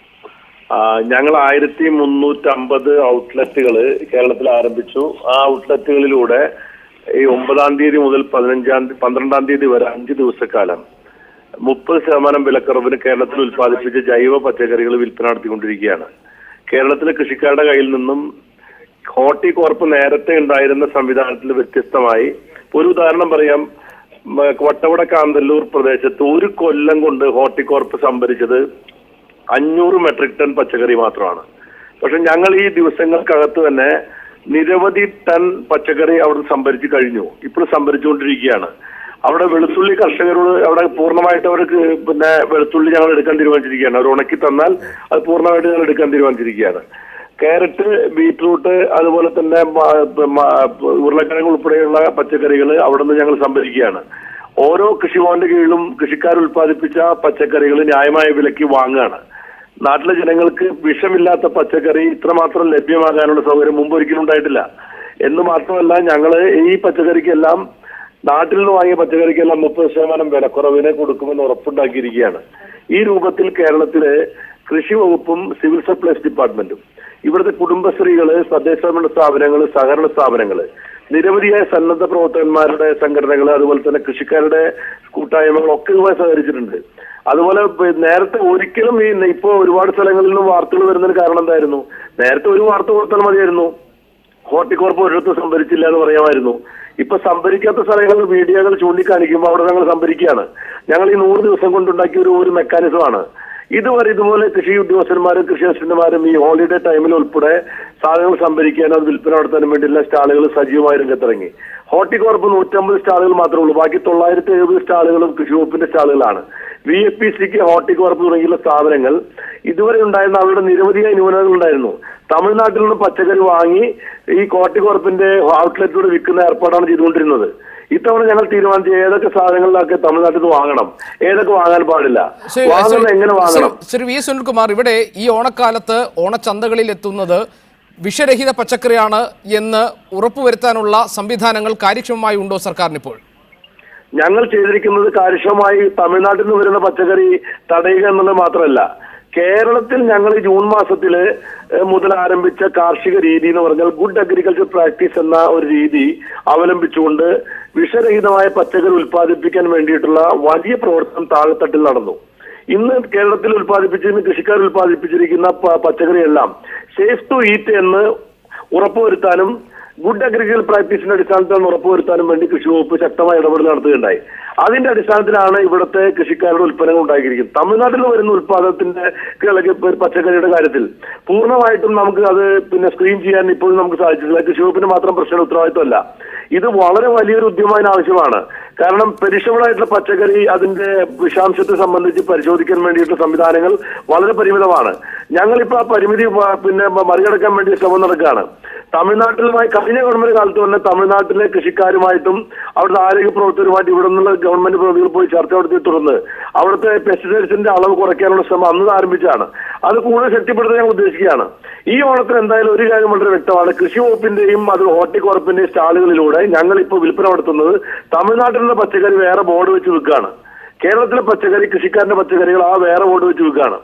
ഞങ്ങൾ 1350 ഔട്ട്ലെറ്റുകൾ കേരളത്തിൽ ആരംഭിച്ചു. ആ ഔട്ട്ലെറ്റുകളിലൂടെ ഈ 9-ാം തീയതി മുതൽ 12-ാം തീയതി വരെ 5 ദിവസക്കാലം 30% വിലക്കുറവിന് കേരളത്തിൽ ഉൽപ്പാദിപ്പിച്ച ജൈവ പച്ചക്കറികൾ വിൽപ്പന നടത്തിക്കൊണ്ടിരിക്കുകയാണ്. കേരളത്തിലെ കൃഷിക്കാരുടെ കയ്യിൽ നിന്നും ഹോർട്ടികോർപ്പ് നേരത്തെ ഉണ്ടായിരുന്ന സംവിധാനത്തിൽ വ്യത്യസ്തമായി, ഒരു ഉദാഹരണം പറയാം, വട്ടവട കാന്തല്ലൂർ പ്രദേശത്ത് ഒരു കൊല്ലം കൊണ്ട് ഹോർട്ടികോർപ്പ് സംഭരിച്ചത് 500 മെട്രിക് ടൺ പച്ചക്കറി മാത്രമാണ്. പക്ഷെ ഞങ്ങൾ ഈ ദിവസങ്ങൾക്കകത്ത് തന്നെ നിരവധി ടൺ പച്ചക്കറി അവിടെ സംഭരിച്ചു കഴിഞ്ഞു, ഇപ്പോൾ സംഭരിച്ചുകൊണ്ടിരിക്കുകയാണ്. അവിടെ വെളുത്തുള്ളി കർഷകരോട് അവിടെ പൂർണ്ണമായിട്ട് അവർക്ക് വെളുത്തുള്ളി ഞങ്ങൾ എടുക്കാൻ തീരുമാനിച്ചിരിക്കുകയാണ്. അവർ ഉണക്കി തന്നാൽ അത് പൂർണ്ണമായിട്ട് ഞങ്ങൾ എടുക്കാൻ തീരുമാനിച്ചിരിക്കുകയാണ്. ക്യാരറ്റ്, ബീറ്റ്റൂട്ട്, അതുപോലെ തന്നെ ഉരുളക്കിഴങ്ങ് ഉൾപ്പെടെയുള്ള പച്ചക്കറികൾ അവിടെ നിന്ന് ഞങ്ങൾ സംഭരിക്കുകയാണ്. ഓരോ കൃഷിഭവന്റെ കീഴിലും കൃഷിക്കാർ ഉൽപ്പാദിപ്പിച്ച പച്ചക്കറികൾ ന്യായമായ വിലയ്ക്ക് വാങ്ങുകയാണ്. നാട്ടിലെ ജനങ്ങൾക്ക് വിഷമില്ലാത്ത പച്ചക്കറി ഇത്രമാത്രം ലഭ്യമാകാനുള്ള സൗകര്യം മുമ്പ് ഒരിക്കലും ഉണ്ടായിട്ടില്ല. എന്ന് മാത്രമല്ല, ഞങ്ങള് ഈ പച്ചക്കറിക്കെല്ലാം നാട്ടിൽ നിന്ന് വാങ്ങിയ പച്ചക്കറിക്കെല്ലാം 30% വിലക്കുറവിന് കൊടുക്കുമെന്ന് ഉറപ്പുണ്ടാക്കിയിരിക്കുകയാണ്. ഈ രൂപത്തിൽ കേരളത്തിലെ കൃഷി വകുപ്പും സിവിൽ സപ്ലൈസ് ഡിപ്പാർട്ട്മെന്റും ഇവിടുത്തെ കുടുംബശ്രീകള്, തദ്ദേശ ഭരണ സ്ഥാപനങ്ങള്, സഹകരണ സ്ഥാപനങ്ങള്, നിരവധിയായ സന്നദ്ധ പ്രവർത്തകന്മാരുടെ സംഘടനകൾ, അതുപോലെ തന്നെ കൃഷിക്കാരുടെ കൂട്ടായ്മകളൊക്കെ ഇതുമായി സഹകരിച്ചിട്ടുണ്ട്. അതുപോലെ നേരത്തെ ഒരിക്കലും ഇപ്പോ ഒരുപാട് സ്ഥലങ്ങളിൽ നിന്നും വാർത്തകൾ വരുന്നതിന് കാരണം എന്തായിരുന്നു? നേരത്തെ ഒരു വാർത്ത കൊടുത്താൽ മതിയായിരുന്നു, ഹോർട്ടികോർപ്പ് ഒരിടത്ത് സംഭരിച്ചില്ല എന്ന് പറയാമായിരുന്നു. ഇപ്പൊ സംഭരിക്കാത്ത സ്ഥലങ്ങളിൽ മീഡിയകൾ ചൂണ്ടിക്കാണിക്കുമ്പോൾ അവിടെ ഞങ്ങൾ സംഭരിക്കുകയാണ്. ഞങ്ങൾ ഈ 100 ദിവസം കൊണ്ടുണ്ടാക്കിയ ഒരു മെക്കാനിസമാണ്. ഇതുപോലെ കൃഷി ഉദ്യോഗസ്ഥന്മാരും കൃഷി അസിസ്റ്റന്റുമാരും ഈ ഹോളിഡേ ടൈമിൽ ഉൾപ്പെടെ സാധനങ്ങൾ സംഭരിക്കാനും അത് വിൽപ്പന നടത്താനും വേണ്ടിയുള്ള സ്റ്റാളുകൾ സജീവമായി രംഗത്തിറങ്ങി. ഹോർട്ടികോർപ്പ് 150 സ്റ്റാളുകൾ മാത്രമേ ഉള്ളൂ. ബാക്കി 970 സ്റ്റാളുകളും കൃഷി വകുപ്പിന്റെ സ്റ്റാളുകളാണ്. VFPCക്ക്, ഹോർട്ടികോർപ്പ് തുടങ്ങിയുള്ള സ്ഥാപനങ്ങൾ ഇതുവരെ ഉണ്ടായിരുന്ന അവരുടെ നിരവധിയായ ന്യൂനതകൾ ഉണ്ടായിരുന്നു. തമിഴ്നാട്ടിൽ നിന്ന് പച്ചക്കറി വാങ്ങി ഈ ഹോർട്ടികോർപ്പിന്റെ ഔട്ട്ലെറ്റിലൂടെ വിൽക്കുന്ന ഏർപ്പാടാണ് ചെയ്തുകൊണ്ടിരുന്നത്. ഇത്തവണ ഞങ്ങൾ തീരുമാനിച്ചു ഏതൊക്കെ സാധനങ്ങളിലൊക്കെ തമിഴ്നാട്ടിൽ നിന്ന് വാങ്ങണം, ഏതൊക്കെ വാങ്ങാൻ പാടില്ല, വാങ്ങുന്നത് എങ്ങനെ വാങ്ങണം. ശ്രീ വി സുനിൽകുമാർ, ഇവിടെ ഈ ഓണക്കാലത്ത് ഓണച്ചന്തകളിൽ എത്തുന്നത് വിഷരഹിത പച്ചക്കറിയാണ് എന്ന് ഉറപ്പുവരുത്താനുള്ള സംവിധാനങ്ങൾ കാര്യക്ഷമമായി ഉണ്ടോ സർക്കാരിനിപ്പോൾ? ഞങ്ങൾ ചെയ്തിരിക്കുന്നത് കാര്യക്ഷമമായി തമിഴ്നാട്ടിൽ നിന്ന് വരുന്ന പച്ചക്കറി തടയുക എന്നുള്ളത് മാത്രമല്ല, കേരളത്തിൽ ഞങ്ങൾ ഈ ജൂൺ മാസത്തില് മുതൽ ആരംഭിച്ച കാർഷിക രീതി എന്ന് പറഞ്ഞാൽ ഗുഡ് അഗ്രികൾച്ചർ പ്രാക്ടീസ് എന്ന ഒരു രീതി അവലംബിച്ചുകൊണ്ട് വിഷരഹിതമായ പച്ചക്കറി ഉൽപ്പാദിപ്പിക്കാൻ വേണ്ടിയിട്ടുള്ള വലിയ പ്രവർത്തനം താഴെത്തട്ടിൽ നടന്നു. ഇന്ന് കേരളത്തിൽ കൃഷിക്കാർ ഉൽപ്പാദിപ്പിച്ചിരിക്കുന്ന പച്ചക്കറിയെല്ലാം സേഫ് ടു ഈറ്റ് എന്ന് ഉറപ്പുവരുത്താനും ഗുഡ് അഗ്രികൾച്ചർ പ്രാക്ടീസിന്റെ അടിസ്ഥാനത്തിൽ ഉറപ്പുവരുത്താനും വേണ്ടി കൃഷി വകുപ്പ് ശക്തമായ ഇടപെടൽ നടത്തുകയുണ്ടായി. അതിന്റെ അടിസ്ഥാനത്തിലാണ് ഇവിടുത്തെ കൃഷിക്കാരുടെ ഉൽപ്പന്നങ്ങൾ ഉണ്ടാക്കിയിരിക്കുന്നത്. തമിഴ്നാട്ടിൽ വരുന്ന ഉൽപ്പാദനത്തിന്റെ പച്ചക്കറിയുടെ കാര്യത്തിൽ പൂർണ്ണമായിട്ടും നമുക്ക് അത് സ്ക്രീൻ ചെയ്യാൻ ഇപ്പോഴും നമുക്ക് സാധിച്ചിട്ടില്ല. കൃഷി വകുപ്പിന് മാത്രം പ്രശ്നം ഉത്തരവാദിത്വമല്ല, ഇത് വളരെ വലിയൊരു ഉദ്യമത്തിന് ആവശ്യമാണ്. കാരണം പെരിഷബിളായിട്ടുള്ള പച്ചക്കറി അതിന്റെ വിഷാംശത്തെ സംബന്ധിച്ച് പരിശോധിക്കാൻ വേണ്ടിയിട്ടുള്ള സംവിധാനങ്ങൾ വളരെ പരിമിതമാണ്. ഞങ്ങളിപ്പോ ആ പരിമിതി മറികടക്കാൻ വേണ്ടി ശ്രമം നടക്കുകയാണ്. തമിഴ്നാട്ടിലുമായി കഴിഞ്ഞ ഗവൺമെന്റ് കാലത്ത് തന്നെ തമിഴ്നാട്ടിലെ കൃഷിക്കാരുമായിട്ടും അവിടുത്തെ ആരോഗ്യ പ്രവർത്തകരുമായിട്ട് ഇവിടെ നിന്നുള്ള ഗവൺമെന്റ് പ്രതിനിധികൾ പോയി ചർച്ച നടത്തി തുടർന്ന് അവിടുത്തെ പെസ്റ്റിസൈഡ്സിന്റെ അളവ് കുറയ്ക്കാനുള്ള ശ്രമം അന്ന് ആരംഭിച്ചാണ്. അത് കൂടുതൽ ശക്തിപ്പെടുത്താൻ ഞാൻ ഉദ്ദേശിക്കുകയാണ്. ഈ ഓണത്തിന് എന്തായാലും ഒരു കാര്യം വളരെ വ്യക്തമാണ്, കൃഷി വകുപ്പിന്റെയും അത് ഹോർട്ടികോർപ്പിന്റെയും സ്റ്റാളുകളിലൂടെ ഞങ്ങൾ ഇപ്പോൾ വിൽപ്പന നടത്തുന്നത് തമിഴ്നാട്ടിൽ നിന്ന് പച്ചക്കറി വേറെ ബോർഡ് വെച്ച് വിൽക്കുകയാണ്. കേരളത്തിലെ പച്ചക്കറി, കൃഷിക്കാരന്റെ പച്ചക്കറികൾ ആ വേറെ ബോർഡ് വെച്ച് വിൽക്കുകയാണ്.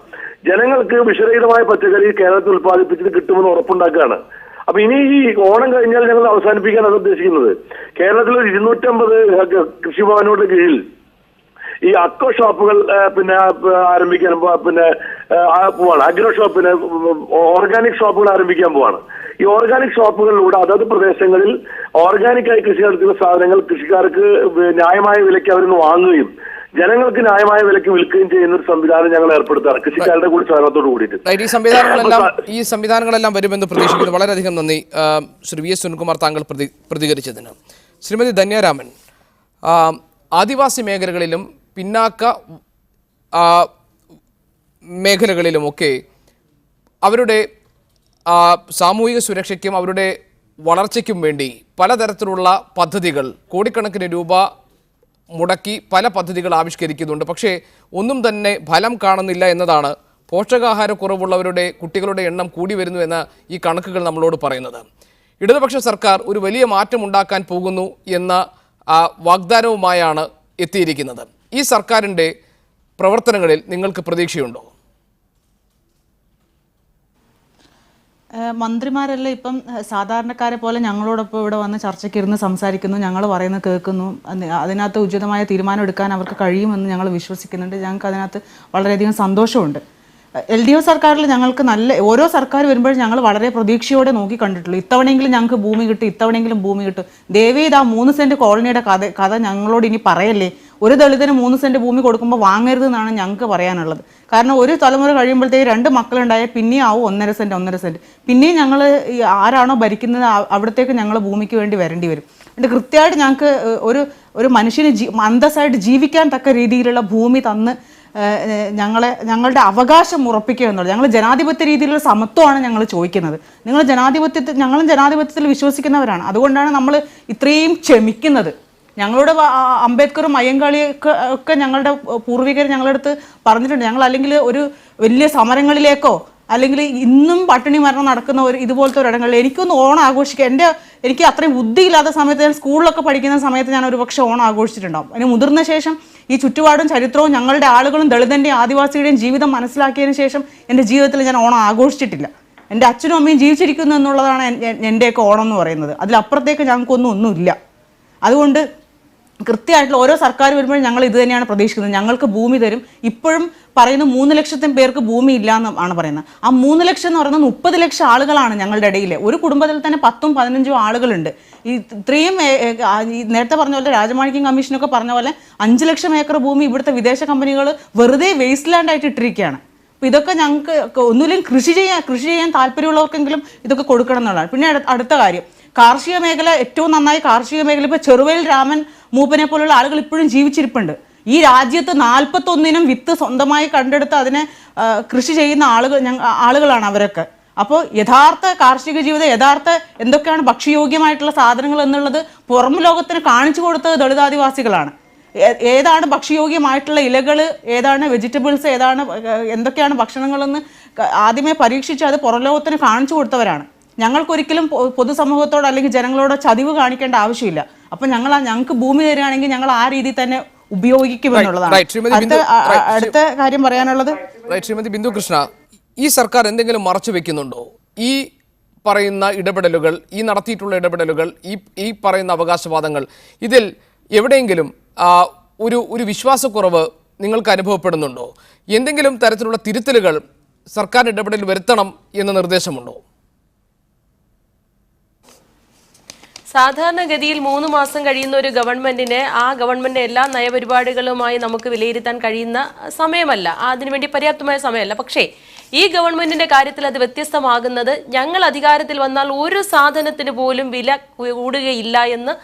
ജനങ്ങൾക്ക് വിഷരഹിതമായ പച്ചക്കറി കേരളത്തിൽ ഉൽപ്പാദിപ്പിച്ചത് കിട്ടുമെന്ന് ഉറപ്പുണ്ടാക്കുകയാണ്. അപ്പൊ ഇനി ഈ ഓണം കഴിഞ്ഞാൽ ഞങ്ങൾ അവസാനിപ്പിക്കാനാണ് ഉദ്ദേശിക്കുന്നത്. കേരളത്തിൽ 250 കൃഷിഭവനോട് കീഴിൽ ഈ അക്വ ഷോപ്പുകൾ ആരംഭിക്കാൻ പോവാണ്. അഗ്രോ ഷോപ്പിന് ഓർഗാനിക് ഷോപ്പുകൾ ആരംഭിക്കാൻ പോവാണ്. ഈ ഓർഗാനിക് ഷോപ്പുകളിലൂടെ അതത് പ്രദേശങ്ങളിൽ ഓർഗാനിക്കായി കൃഷി നടത്തുന്ന സാധനങ്ങൾ കൃഷിക്കാർക്ക് ന്യായമായ വിലയ്ക്ക് അവരിന്ന് വാങ്ങുകയും ജനങ്ങൾക്ക് ന്യായമായ വിലയ്ക്ക് വിൽക്കുകയും ചെയ്യുന്ന ഒരു സംവിധാനം ഞങ്ങൾ ഏർപ്പെടുത്താറ്, കൃഷിക്കാരുടെ കൂടി സഹകരണത്തോട് കൂടിയിട്ട്. ഈ സംവിധാനങ്ങളെല്ലാം വരുമെന്ന് പ്രതീക്ഷിക്കുന്നു. വളരെയധികം നന്ദി ശ്രീ വി എസ് സുനിൽകുമാർ താങ്കൾ പ്രതികരിച്ചതിന്. ശ്രീമതി ധന്യാരാമൻ, ആദിവാസി മേഖലകളിലും പിന്നാക്ക മേഖലകളിലുമൊക്കെ അവരുടെ സാമൂഹിക സുരക്ഷയ്ക്കും അവരുടെ വളർച്ചയ്ക്കും വേണ്ടി പലതരത്തിലുള്ള പദ്ധതികൾ, കോടിക്കണക്കിന് രൂപ മുടക്കി പല പദ്ധതികൾ ആവിഷ്കരിക്കുന്നുണ്ട്. പക്ഷേ ഒന്നും തന്നെ ഫലം കാണുന്നില്ല എന്നതാണ് പോഷകാഹാരക്കുറവുള്ളവരുടെ കുട്ടികളുടെ എണ്ണം കൂടി വരുന്നു എന്ന ഈ കണക്കുകൾ നമ്മളോട് പറയുന്നത്. ഇടതുപക്ഷ സർക്കാർ ഒരു വലിയ മാറ്റം ഉണ്ടാക്കാൻ പോകുന്നു എന്ന വാഗ്ദാനവുമായാണ് എത്തിയിരിക്കുന്നത്. ഈ സർക്കാരിൻ്റെ പ്രവർത്തനങ്ങളിൽ നിങ്ങൾക്ക് പ്രതീക്ഷയുണ്ടോ? മന്ത്രിമാരെല്ലാം ഇപ്പം സാധാരണക്കാരെ പോലെ ഞങ്ങളോടൊപ്പം ഇവിടെ വന്ന് ചർച്ചയ്ക്കിരുന്ന് സംസാരിക്കുന്നു, ഞങ്ങൾ പറയുന്നത് കേൾക്കുന്നു. അതിനകത്ത് ഉചിതമായ തീരുമാനം എടുക്കാൻ അവർക്ക് കഴിയുമെന്ന് ഞങ്ങൾ വിശ്വസിക്കുന്നുണ്ട്. ഞങ്ങൾക്ക് അതിനകത്ത് വളരെയധികം സന്തോഷമുണ്ട്. LDF സർക്കാരിൽ ഞങ്ങൾക്ക് ഓരോ സർക്കാർ വരുമ്പോഴും ഞങ്ങൾ വളരെ പ്രതീക്ഷയോടെ നോക്കി കണ്ടിട്ടുള്ളൂ. ഇത്തവണയെങ്കിലും ഞങ്ങൾക്ക് ഭൂമി കിട്ടും, ഇത്തവണയെങ്കിലും ഭൂമി കിട്ടും. ദയവേത് ആ 3 സെന്റ് കോളനിയുടെ കഥ ഞങ്ങളോട് ഇനി പറയല്ലേ. ഒരു ദളിതന് 3 സെന്റ് ഭൂമി കൊടുക്കുമ്പോൾ വാങ്ങരുതെന്നാണ് ഞങ്ങൾക്ക് പറയാനുള്ളത്. കാരണം ഒരു തലമുറ കഴിയുമ്പോഴത്തേക്ക് 2 മക്കളുണ്ടായാൽ പിന്നെയും ആവും 1.5 സെന്റ്. പിന്നെയും ഞങ്ങൾ ആരാണോ ഭരിക്കുന്നത് അവിടത്തേക്ക് ഞങ്ങൾ ഭൂമിക്ക് വേണ്ടി വരേണ്ടി വരും. എന്നിട്ട് കൃത്യമായിട്ട് ഞങ്ങൾക്ക് ഒരു മനുഷ്യന് അന്തസ്സായിട്ട് ജീവിക്കാൻ തക്ക രീതിയിലുള്ള ഭൂമി തന്ന് ഞങ്ങളുടെ അവകാശം ഉറപ്പിക്കുക എന്നുള്ളത്. ഞങ്ങൾ ജനാധിപത്യ രീതിയിലുള്ള സമത്വമാണ് ഞങ്ങൾ ചോദിക്കുന്നത്. ഞങ്ങളും ജനാധിപത്യത്തിൽ വിശ്വസിക്കുന്നവരാണ്. അതുകൊണ്ടാണ് നമ്മൾ ഇത്രയും ക്ഷമിക്കുന്നത്. ഞങ്ങളുടെ അംബേദ്കറും അയ്യങ്കാളിയൊക്കെ ഞങ്ങളുടെ പൂർവികർ ഞങ്ങളുടെ അടുത്ത് പറഞ്ഞിട്ടുണ്ട്. ഞങ്ങൾ അല്ലെങ്കിൽ ഒരു വലിയ സമരങ്ങളിലേക്കോ അല്ലെങ്കിൽ ഇന്നും പട്ടിണി മരണം നടക്കുന്ന ഇതുപോലത്തെ ഒരിടങ്ങളിൽ എനിക്കൊന്ന് ഓണം ആഘോഷിക്കാം. എനിക്ക് അത്രയും ബുദ്ധിയില്ലാത്ത സമയത്ത്, ഞാൻ സ്കൂളിലൊക്കെ പഠിക്കുന്ന സമയത്ത് ഞാൻ ഒരുപക്ഷെ ഓണം ആഘോഷിച്ചിട്ടുണ്ടാവും. അതിന് മുതിർന്ന ശേഷം ഈ ചുറ്റുപാടും ചരിത്രവും ഞങ്ങളുടെ ആളുകളും ദളിതൻ്റെയും ആദിവാസിയുടെയും ജീവിതം മനസ്സിലാക്കിയതിന് ശേഷം എൻ്റെ ജീവിതത്തിൽ ഞാൻ ഓണം ആഘോഷിച്ചിട്ടില്ല. എൻ്റെ അച്ഛനും അമ്മയും ജീവിച്ചിരിക്കുന്നു എന്നുള്ളതാണ് എൻ്റെയൊക്കെ ഓണം എന്ന് പറയുന്നത്. അതിലപ്പുറത്തേക്ക് ഞങ്ങൾക്കൊന്നുമില്ല. അതുകൊണ്ട് കൃത്യമായിട്ടുള്ള ഓരോ സർക്കാർ വരുമ്പോഴും ഞങ്ങൾ ഇത് തന്നെയാണ് പ്രതീക്ഷിക്കുന്നത്. ഞങ്ങൾക്ക് ഭൂമി തരും. ഇപ്പോഴും പറയുന്ന 3 ലക്ഷത്തിന് പേർക്ക് ഭൂമി ഇല്ല എന്നാണ് പറയുന്നത്. ആ 3 ലക്ഷം എന്ന് പറയുന്നത് 30 ലക്ഷം ആളുകളാണ് ഞങ്ങളുടെ ഇടയിൽ. ഒരു കുടുംബത്തിൽ തന്നെ 10-15 ആളുകളുണ്ട്. ഇത്രയും നേരത്തെ പറഞ്ഞ പോലെ രാജമാണിക്യം കമ്മീഷനൊക്കെ പറഞ്ഞ പോലെ 5 ലക്ഷം ഏക്കർ ഭൂമി ഇവിടുത്തെ വിദേശ കമ്പനികൾ വെറുതെ വേസ്റ്റ് ലാൻഡായിട്ട് ഇട്ടിരിക്കുകയാണ്. അപ്പോൾ ഇതൊക്കെ ഞങ്ങൾക്ക് ഒന്നുമില്ലെങ്കിൽ കൃഷി ചെയ്യാൻ താല്പര്യമുള്ളവർക്കെങ്കിലും ഇതൊക്കെ കൊടുക്കണം എന്നുള്ളതാണ്. പിന്നെ അടുത്ത കാര്യം, കാർഷിക മേഖല ഏറ്റവും നന്നായി കാർഷിക മേഖല ഇപ്പോൾ ചെറുവയൽ രാമൻ മൂപ്പനെ പോലുള്ള ആളുകൾ ഇപ്പോഴും ജീവിച്ചിരിപ്പുണ്ട്. ഈ രാജ്യത്ത് 41-നും വിത്ത് സ്വന്തമായി കണ്ടെടുത്ത് അതിനെ കൃഷി ചെയ്യുന്ന ആളുകളാണ് അവരൊക്കെ. അപ്പോൾ യഥാർത്ഥ കാർഷിക ജീവിതം, യഥാർത്ഥ എന്തൊക്കെയാണ് ഭക്ഷ്യയോഗ്യമായിട്ടുള്ള സാധനങ്ങൾ എന്നുള്ളത് പുറം ലോകത്തിന് കാണിച്ചു കൊടുത്തത് ദളിതാദിവാസികളാണ്. ഏതാണ് ഭക്ഷ്യയോഗ്യമായിട്ടുള്ള ഇലകൾ, ഏതാണ് വെജിറ്റബിൾസ്, എന്തൊക്കെയാണ് ഭക്ഷണങ്ങളെന്ന് ആദ്യമേ പരീക്ഷിച്ച് അത് പുറം ലോകത്തിന് കാണിച്ചു കൊടുത്തവരാണ്. ഞങ്ങൾക്കൊരിക്കലും പൊതുസമൂഹത്തോട് അല്ലെങ്കിൽ ജനങ്ങളോട് ചതിവ് കാണിക്കേണ്ട ആവശ്യമില്ല. അപ്പം ഞങ്ങൾക്ക് ഭൂമി തരികയാണെങ്കിൽ ഞങ്ങൾ ആ രീതിയിൽ തന്നെ ഉപയോഗിക്കുമെന്നുള്ളതാണ്. അടുത്ത കാര്യം പറയാനുള്ളത്, ശ്രീമതി ബിന്ദു കൃഷ്ണ, ഈ സർക്കാർ എന്തെങ്കിലും മറച്ചു വെക്കുന്നുണ്ടോ? ഈ പറയുന്ന ഇടപെടലുകൾ, ഈ നടത്തിയിട്ടുള്ള ഇടപെടലുകൾ, ഈ പറയുന്ന അവകാശവാദങ്ങൾ, ഇതിൽ എവിടെയെങ്കിലും ഒരു വിശ്വാസക്കുറവ് നിങ്ങൾക്ക് അനുഭവപ്പെടുന്നുണ്ടോ? എന്തെങ്കിലും തരത്തിലുള്ള തിരുത്തലുകൾ സർക്കാർ ഇടപെടൽ വരുത്തണം എന്ന നിർദ്ദേശമുണ്ടോ? സാധാരണഗതിയിൽ 3 മാസം കഴിയുന്ന ഒരു ഗവൺമെന്റിനെ ആ ഗവൺമെന്റിന്റെ എല്ലാ നയപരിപാടികളുമായി നമുക്ക് വിലയിരുത്താൻ കഴിയുന്ന സമയമല്ല, അതിനുവേണ്ടി പര്യാപ്തമായ സമയമല്ല. പക്ഷേ ഈ ഗവൺമെന്റിന്റെ കാര്യത്തിൽ അത് വ്യത്യസ്തമാകുന്നത്, ഞങ്ങൾ അധികാരത്തിൽ വന്നാൽ ഒരു സാധനത്തിന് പോലും വില കൂടുകയില്ല എന്ന്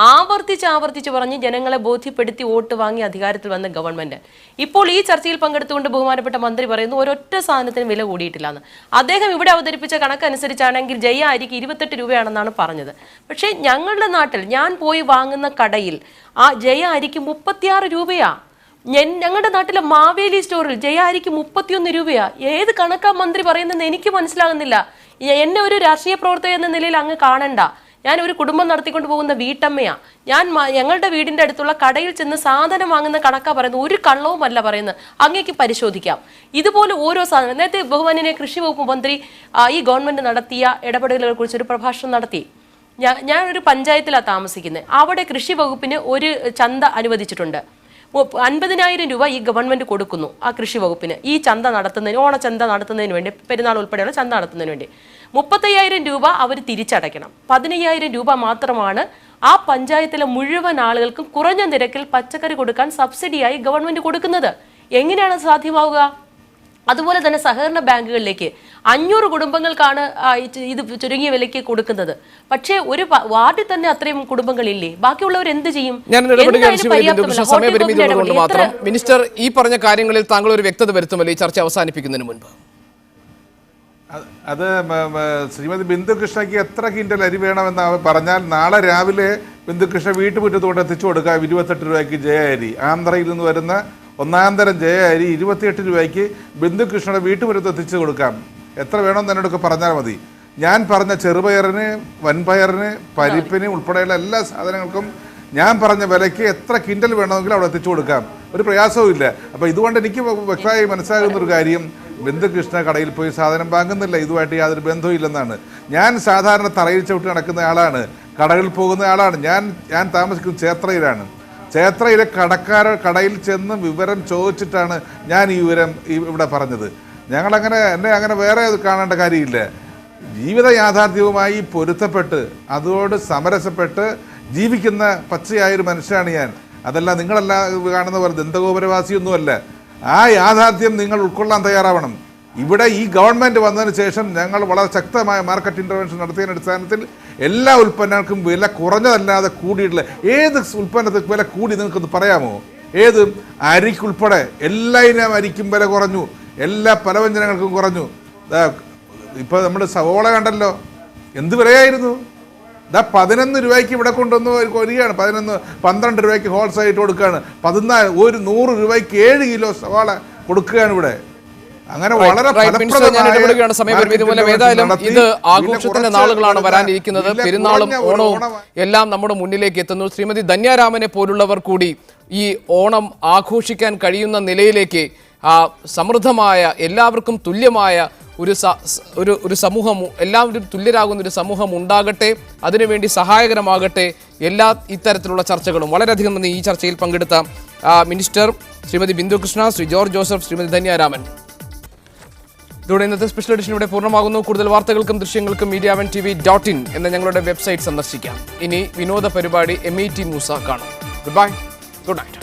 ആവർത്തിച്ച് പറഞ്ഞ് ജനങ്ങളെ ബോധ്യപ്പെടുത്തി വോട്ട് വാങ്ങി അധികാരത്തിൽ വന്ന ഗവൺമെന്റ് ഇപ്പോൾ ഈ ചർച്ചയിൽ പങ്കെടുത്തുകൊണ്ട് ബഹുമാനപ്പെട്ട മന്ത്രി പറയുന്നു ഒരൊറ്റ സാധനത്തിന് വില കൂടിയിട്ടില്ല എന്ന്. അദ്ദേഹം ഇവിടെ അവതരിപ്പിച്ച കണക്കനുസരിച്ചാണെങ്കിൽ ജയ അരിക്ക് 28 രൂപയാണെന്നാണ് പറഞ്ഞത്. പക്ഷേ ഞങ്ങളുടെ നാട്ടിൽ ഞാൻ പോയി വാങ്ങുന്ന കടയിൽ ആ ജയ അരിക്ക് 36 രൂപയാ. ഞങ്ങളുടെ നാട്ടിലെ മാവേലി സ്റ്റോറിൽ ജയ അരിക്ക് 31 രൂപയാ. ഏത് കണക്കാ മന്ത്രി പറയുന്നതെന്ന് എനിക്ക് മനസ്സിലാകുന്നില്ല. എന്നെ ഒരു രാഷ്ട്രീയ പ്രവർത്തക എന്ന നിലയിൽ അങ്ങ് കാണണ്ട. ഞാൻ ഒരു കുടുംബം നടത്തിക്കൊണ്ട് പോകുന്ന വീട്ടമ്മയാ. ഞങ്ങളുടെ വീടിന്റെ അടുത്തുള്ള കടയിൽ ചെന്ന് സാധനം വാങ്ങുന്ന കണക്കാ പറയുന്നത്, ഒരു കള്ളവുമല്ല പറയുന്നത്. അങ്ങേക്ക് പരിശോധിക്കാം. ഇതുപോലെ ഓരോ സാധനം, നേരത്തെ ബഹുമാന്യനെ കൃഷി വകുപ്പ് മന്ത്രി ഈ ഗവൺമെന്റ് നടത്തിയ ഇടപെടലുകളെ കുറിച്ച് ഒരു പ്രഭാഷണം നടത്തി. ഞാനൊരു പഞ്ചായത്തിലാണ് താമസിക്കുന്നത്. അവിടെ കൃഷി വകുപ്പിന് ഒരു ചന്ത അനുവദിച്ചിട്ടുണ്ട്. 50,000 രൂപ ഈ ഗവൺമെന്റ് കൊടുക്കുന്നു ആ കൃഷി വകുപ്പിന് ഈ ചന്ത നടത്തുന്നതിന്, ഓണച്ചന്ത നടത്തുന്നതിന് വേണ്ടി, പെരുന്നാൾ ഉൾപ്പെടെയുള്ള ചന്ത നടത്തുന്നതിന് വേണ്ടി. 35,000 രൂപ അവർ തിരിച്ചടയ്ക്കണം. 15,000 രൂപ മാത്രമാണ് ആ പഞ്ചായത്തിലെ മുഴുവൻ ആളുകൾക്കും കുറഞ്ഞ നിരക്കിൽ പച്ചക്കറി കൊടുക്കാൻ സബ്സിഡിയായി ഗവൺമെന്റ് കൊടുക്കുന്നത്. എങ്ങനെയാണ് സാധ്യമാവുക? അതുപോലെ തന്നെ സഹകരണ ബാങ്കുകളിലേക്ക് 500 കുടുംബങ്ങൾക്കാണ് ഇത് ചുരുങ്ങിയ വിലയ്ക്ക് കൊടുക്കുന്നത്. പക്ഷേ ഒരു വാർഡിൽ തന്നെ അത്രയും കുടുംബങ്ങളില്ലേ? ബാക്കിയുള്ളവർ എന്ത് ചെയ്യും? മാത്രം മിനിസ്റ്റർ ഈ പറഞ്ഞ കാര്യങ്ങളിൽ താങ്കൾ ഒരു വ്യക്തത വരുത്തുമല്ലോ ഈ ചർച്ച അവസാനിപ്പിക്കുന്നതിന് മുൻപ്? അത് ശ്രീമതി ബിന്ദുകൃഷ്ണയ്ക്ക് എത്ര കിൻഡൽ അരി വേണമെന്ന് പറഞ്ഞാൽ നാളെ രാവിലെ ബിന്ദുകൃഷ്ണ വീട്ടുമുറ്റത്തോടെ എത്തിച്ചു കൊടുക്കാം 28 രൂപയ്ക്ക് ജയ അരി. ആന്ധ്രയിൽ നിന്ന് വരുന്ന ഒന്നാന്തരം ജയ അരി 28 രൂപയ്ക്ക് ബിന്ദുകൃഷ്ണയുടെ വീട്ടുമുറ്റത്ത് എത്തിച്ചു കൊടുക്കാം. എത്ര വേണമെന്ന് എന്നോടൊക്കെ പറഞ്ഞാൽ മതി. ഞാൻ പറഞ്ഞ ചെറുപയറിന്, വൻപയറിന്, പരിപ്പിന് ഉൾപ്പെടെയുള്ള എല്ലാ സാധനങ്ങൾക്കും ഞാൻ പറഞ്ഞ വിലയ്ക്ക് എത്ര കിൻഡൽ വേണമെങ്കിലും അവിടെ എത്തിച്ചു കൊടുക്കാം. ഒരു പ്രയാസവും ഇല്ല. അപ്പോൾ ഇതുകൊണ്ട് എനിക്ക് വ്യക്തമായി മനസ്സിലാകുന്നൊരു കാര്യം, ബിന്ദുകൃഷ്ണ കടയിൽ പോയി സാധനം വാങ്ങുന്നില്ല, ഇതുമായിട്ട് യാതൊരു ബന്ധവും ഇല്ലെന്നാണ്. ഞാൻ സാധാരണ തറയിൽ ചവിട്ടി നടക്കുന്ന ആളാണ്, കടകളിൽ പോകുന്ന ആളാണ്. ഞാൻ താമസിക്കുന്നത് ചേത്രയിലാണ്. ചേത്രയിലെ കടയിൽ ചെന്ന് വിവരം ചോദിച്ചിട്ടാണ് ഞാൻ ഈ വിവരം ഇവിടെ പറഞ്ഞത്. എന്നെ അങ്ങനെ വേറെ കാണേണ്ട കാര്യമില്ല. ജീവിത യാഥാർത്ഥ്യവുമായി പൊരുത്തപ്പെട്ട് അതോട് സമരസപ്പെട്ട് ജീവിക്കുന്ന പച്ചയായൊരു മനുഷ്യനാണ് ഞാൻ. അതല്ല നിങ്ങളെല്ലാം കാണുന്ന പോലെ ദന്തഗോപുരവാസിയൊന്നുമല്ല. ആ യാഥാർത്ഥ്യം നിങ്ങൾ ഉൾക്കൊള്ളാൻ തയ്യാറാവണം. ഇവിടെ ഈ ഗവൺമെൻറ് വന്നതിന് ശേഷം ഞങ്ങൾ വളരെ ശക്തമായ മാർക്കറ്റ് ഇൻ്റർവെൻഷൻ നടത്തിയതിൻ്റെ അടിസ്ഥാനത്തിൽ എല്ലാ ഉൽപ്പന്നങ്ങൾക്കും വില കുറഞ്ഞതല്ലാതെ കൂടിയിട്ടില്ല. ഏത് ഉൽപ്പന്നത്തിന് വില കൂടി നിങ്ങൾക്കൊന്ന് പറയാമോ? ഏത് അരിക്കുൾപ്പെടെ എല്ലാ ഇനം അരിക്കും വില കുറഞ്ഞു, എല്ലാ പലവ്യഞ്ജനങ്ങൾക്കും കുറഞ്ഞു. ഇപ്പോൾ നമ്മുടെ സവോള കണ്ടല്ലോ, എന്ത് വിലയായിരുന്നു. 11 രൂപയ്ക്ക് ഇവിടെ കൊണ്ടുവന്ന് വരികയാണ്, 12 രൂപയ്ക്ക് ഹോൾസെയിലായിട്ട് കൊടുക്കുകയാണ്. 100 രൂപയ്ക്ക് 7 കിലോ സവാള കൊടുക്കുകയാണ് ഇവിടെ. അങ്ങനെ വളരെ ഏതായാലും ഇത് ആഘോഷത്തിന്റെ നാളുകളാണ് വരാനിരിക്കുന്നത്. പെരുന്നാളും ഓണവും എല്ലാം നമ്മുടെ മുന്നിലേക്ക് എത്തുന്നു. ശ്രീമതി ധന്യാരാമനെ പോലുള്ളവർ കൂടി ഈ ഓണം ആഘോഷിക്കാൻ കഴിയുന്ന നിലയിലേക്ക് സമൃദ്ധമായ, എല്ലാവർക്കും തുല്യമായ ഒരു സമൂഹം, എല്ലാവരും തുല്യരാകുന്ന ഒരു സമൂഹം ഉണ്ടാകട്ടെ, അതിനുവേണ്ടി സഹായകരമാകട്ടെ എല്ലാ ഇത്തരത്തിലുള്ള ചർച്ചകളും. വളരെയധികം നന്ദി ഈ ചർച്ചയിൽ പങ്കെടുത്ത minister Shrimati Bindu Krishna, Shri George Joseph, Shrimati Dhanya Raman. ഇതോടെ ഇന്നത്തെ സ്പെഷ്യൽ എഡിഷൻ ഇവിടെ പൂർണ്ണമാകുന്നു. കൂടുതൽ വാർത്തകൾക്കും ദൃശ്യങ്ങൾക്കും media1tv.in എന്ന ഞങ്ങളുടെ വെബ്സൈറ്റ് സന്ദർശിക്കാം. ഇനി വിനോദ പരിപാടി MET മൂസ കാണാം. Good bye, good night.